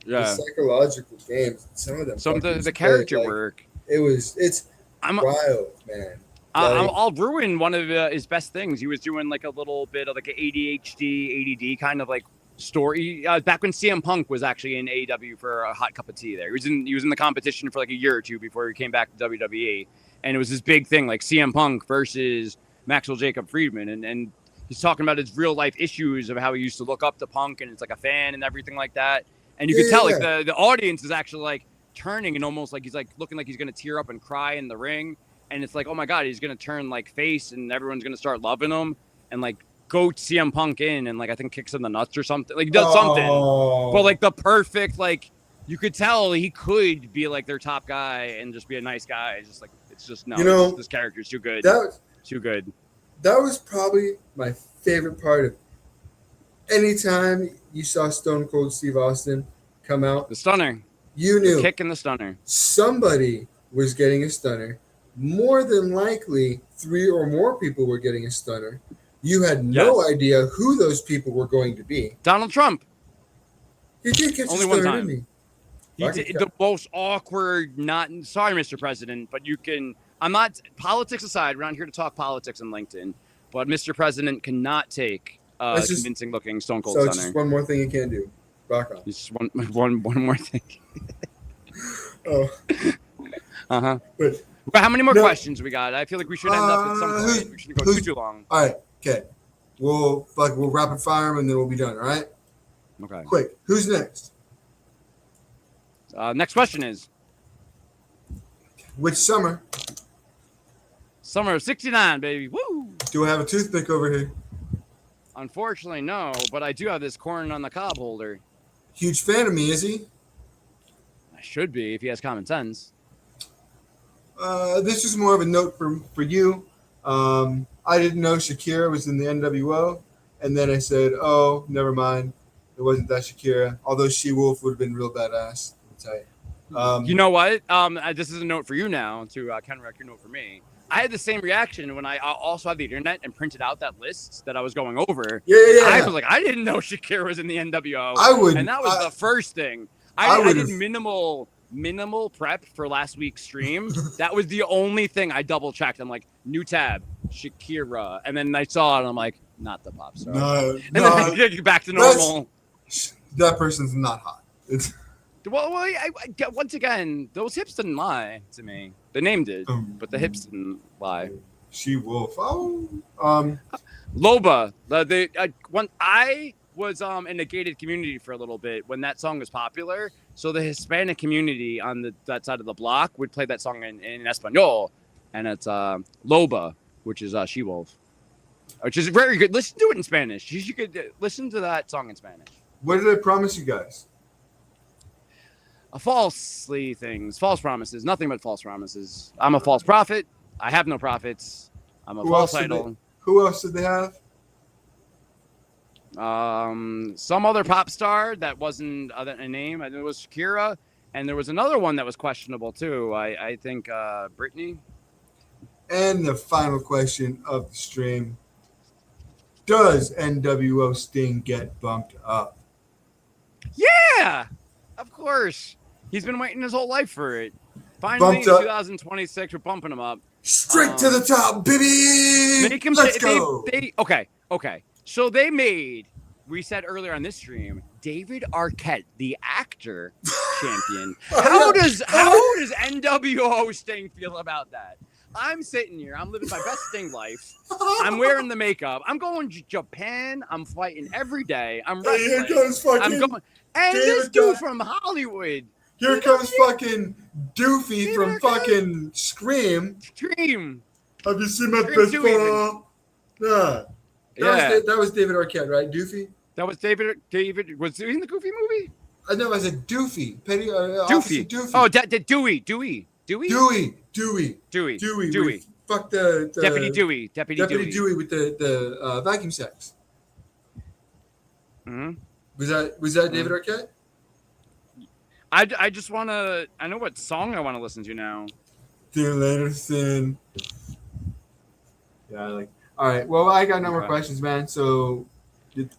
the psychological games. Some of them. Some of the character work. It's wild, man. I'll ruin one of his best things. He was doing like a little bit of like an ADHD, ADD kind of like story. Back when CM Punk was actually in AEW for a hot cup of tea there. He was in the competition for like a year or 2 before he came back to WWE. And it was this big thing like CM Punk versus Maxwell Jacob Friedman. And he's talking about his real life issues of how he used to look up to Punk and it's like a fan and everything like that. And you could tell like the audience is actually like turning and almost like he's like looking like he's going to tear up and cry in the ring. And it's like, oh my God, he's going to turn like face and everyone's going to start loving him and like go CM Punk in and like I think kicks in the nuts or something. Like he does something. But like the perfect, like you could tell he could be like their top guy and just be a nice guy. It's just like, it's just no, this character's too good. Too good. That was probably my favorite part of anytime you saw Stone Cold Steve Austin come out. The stunner. You knew. The kick and the stunner. Somebody was getting a stunner. More than likely, 3 or more people were getting a stunner. You had no idea who those people were going to be. Donald Trump. He did catch only a one stunner, time. didn't he did the most awkward. Sorry, Mr. President, but you can. I'm not politics aside. We're not here to talk politics on LinkedIn, but Mr. President cannot take convincing looking Stone Cold stunner. So just one more thing you can't do. Rock on. Just one more thing. But how many more questions we got? I feel like we should end up at some point. We shouldn't go too long. All right. Okay. We'll rapid fire them and then we'll be done. All right. Okay. Quick. Who's next? Next question is. Which summer? Summer of '69, baby. Woo! Do I have a toothpick over here? Unfortunately, no. But I do have this corn on the cob holder. Huge fan of me, is he? I should be if he has common sense. This is more of a note for you. I didn't know Shakira was in the NWO, and then I said, "Oh, never mind. It wasn't that Shakira." Although She-Wolf would have been real badass. I'll tell you. You know what? This is a note for you now to counteract your note for me. I had the same reaction when I also had the internet and printed out that list that I was going over. Yeah. I was like, I didn't know Shakira was in the NWO. And that was the first thing. I did minimal prep for last week's stream. That was the only thing I double checked. I'm like, new tab, Shakira, and then I saw it and I'm like, not the pop star. Then I get back to normal. That person's not hot. Well, once again, those hips didn't lie to me. The name did, but the hips didn't lie. She Wolf. Oh, Loba. I was in a gated community for a little bit when that song was popular. So the Hispanic community on that side of the block would play that song in Espanol, and it's Loba, which is She Wolf, which is very good. Listen to it in Spanish. You could listen to that song in Spanish. what did I promise you guys? False promises, nothing but false promises. I'm a false prophet. I have no prophets. I'm a false idol. Who else did they have? Some other pop star that wasn't a name. I think it was Shakira, and there was another one that was questionable too. I think Britney. And the final question of the stream: does NWO Sting get bumped up? Yeah, of course. He's been waiting his whole life for it. Finally, in 2026, we're bumping him up. Straight to the top, baby. Make him Let's go. Okay. So they made, we said earlier on this stream, David Arquette, the actor, champion. How does NWO Sting feel about that? I'm sitting here. I'm living my best Sting life. I'm wearing the makeup. I'm going to Japan. I'm fighting every day. I'm wrestling. Here comes fucking I'm going, and David this dude from Hollywood. Here comes fucking Doofy from fucking Scream. Scream. Have you seen my Scream best ball? Yeah. That was David Arquette, right? Doofy? That was David. Was he in the Goofy movie? No, I said Doofy. Doofy. Oh, Dewey. Dewey. Fuck the Deputy Dewey. Deputy Dewey with the vacuum sacks. Mm-hmm. Was that David Arquette? I just want to. I know what song I want to listen to now. Dear Anderson. Yeah, I like. All right. Well, I got no more questions, man. So.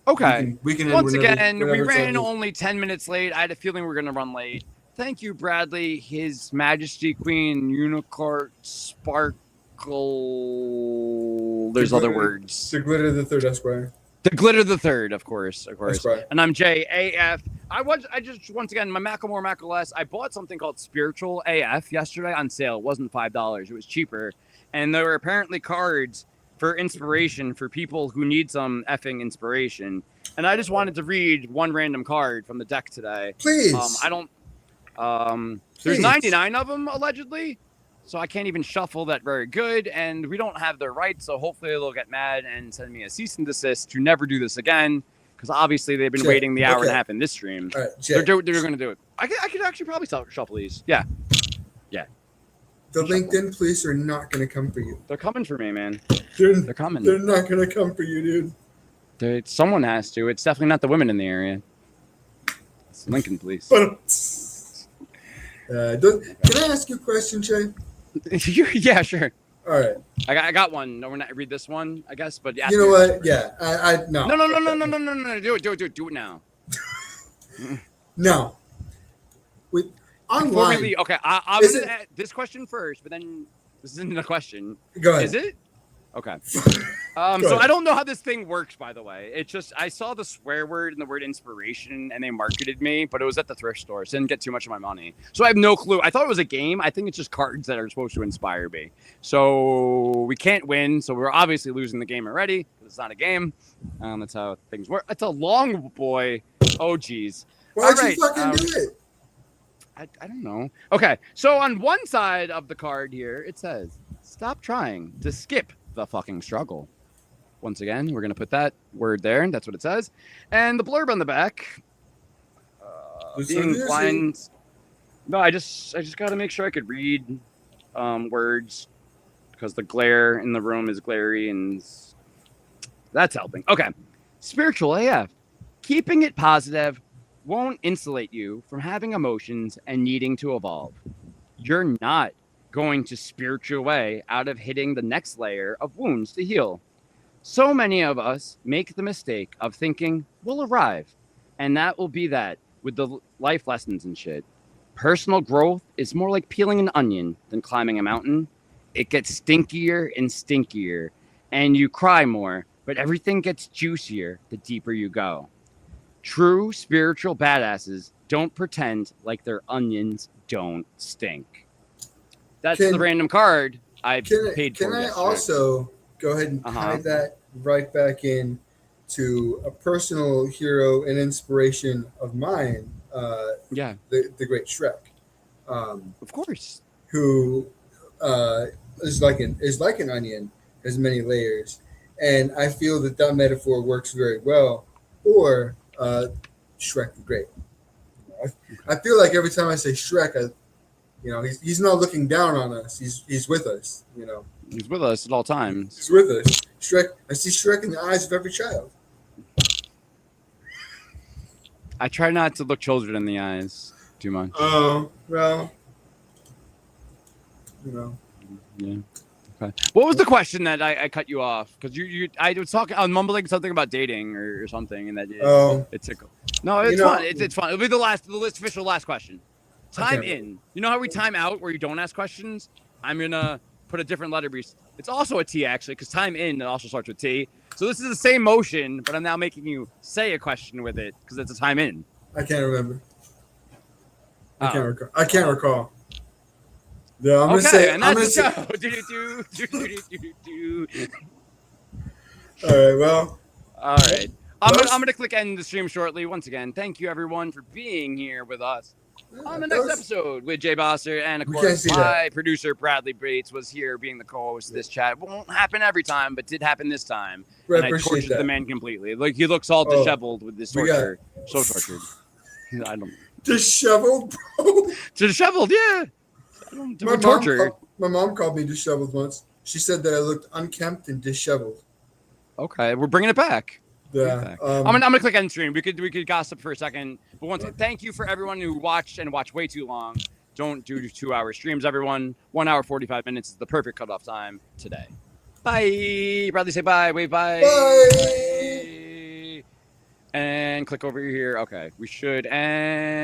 Okay. We can Once again, we ran only 10 minutes late. I had a feeling we were going to run late. Thank you, Bradley. His Majesty Queen Unicorn Sparkle. There's other words. The Glitter the Third Esquire. The Glitter the Third, of course. Esquire. And I'm JAF. I just once again my Macklemore. I bought something called Spiritual AF yesterday on sale. It wasn't $5. It was cheaper, and there were apparently cards for inspiration for people who need some effing inspiration. And I just wanted to read one random card from the deck today. Please. There's 99 of them allegedly, so I can't even shuffle that very good, and we don't have their rights, so hopefully they'll get mad and send me a cease and desist to never do this again, because obviously they've been waiting the hour and a half in this stream. All right, they're going to do it. I could actually probably shuffle these. Yeah. The LinkedIn police are not going to come for you. They're coming for me, man. They're coming. They're not going to come for you, dude. Someone has to. It's definitely not the women in the area. It's Lincoln police. Can I ask you a question, Shay? Yeah, sure. All right. I got one. No, we're not read this one, I guess. But you know what? Yeah. No. No. Do it now. No. Online. Okay, I'm going to add this question first, but then this isn't a question. Go ahead. Is it? Okay. So I don't know how this thing works, by the way. It's just I saw the swear word and the word inspiration, and they marketed me, but it was at the thrift store, so I didn't get too much of my money. So I have no clue. I thought it was a game. I think it's just cards that are supposed to inspire me. So we can't win, so we're obviously losing the game already. It's not a game. That's how things work. It's a long boy. Oh, geez. Why'd you fucking do it? I don't know. Okay, so on one side of the card here, it says, stop trying to skip the fucking struggle. Once again, we're going to put that word there. That's what it says. And the blurb on the back, being blind. No, I just got to make sure I could read words because the glare in the room is glary and that's helping. Okay, spiritual AF. Keeping it positive won't insulate you from having emotions and needing to evolve. You're not going to spirit your way out of hitting the next layer of wounds to heal. So many of us make the mistake of thinking we'll arrive, and that will be that with the life lessons and shit. Personal growth is more like peeling an onion than climbing a mountain. It gets stinkier and stinkier, and you cry more, but everything gets juicier the deeper you go. True spiritual badasses don't pretend like their onions don't stink. That's the random card I've paid Can for I yesterday. also go ahead and tie that right back in to a personal hero and inspiration of mine, Yeah, the great Shrek, of course. who uh, is like an onion, has many layers, and I feel that that metaphor works very well for Shrek the Great. I feel like every time I say Shrek, he's not looking down on us. He's with us. He's with us at all times. He's with us. Shrek. I see Shrek in the eyes of every child. I try not to look children in the eyes too much. Oh well, you know. Yeah. Okay. What was the question that I cut you off? Because I was talking, I was mumbling something about dating or something, and that it tickled. No, it's fun. It's fun. It'll be the official last question. Time in. You know how we time out where you don't ask questions? I'm gonna put a different letter. It's also a T actually, because time in also starts with T. So this is the same motion, but I'm now making you say a question with it because it's a time in. I can't remember. I can't recall. Yeah, I'm gonna say. And that's the show. All right. Well. All right. I'm gonna click end the stream shortly. Once again, thank you everyone for being here with us on the next episode with Jay Bossert, and of course my producer Bradley Bates was here being the co-host of this chat. Won't happen every time, but did happen this time. And I tortured the man completely. Like he looks all disheveled with this torture. So tortured. I don't. Disheveled, bro. Disheveled, yeah. My mom called me disheveled once. She said that I looked unkempt and disheveled. Okay, we're bringing it back. Yeah. I'm gonna click end stream. We could gossip for a second, but once thank you for everyone who watched and watched way too long. Don't do 2-hour streams, everyone. 1 hour 45 minutes is the perfect cutoff time today. Bye. Bradley, say bye. Wave bye. Bye. And click over here. Okay, we should end.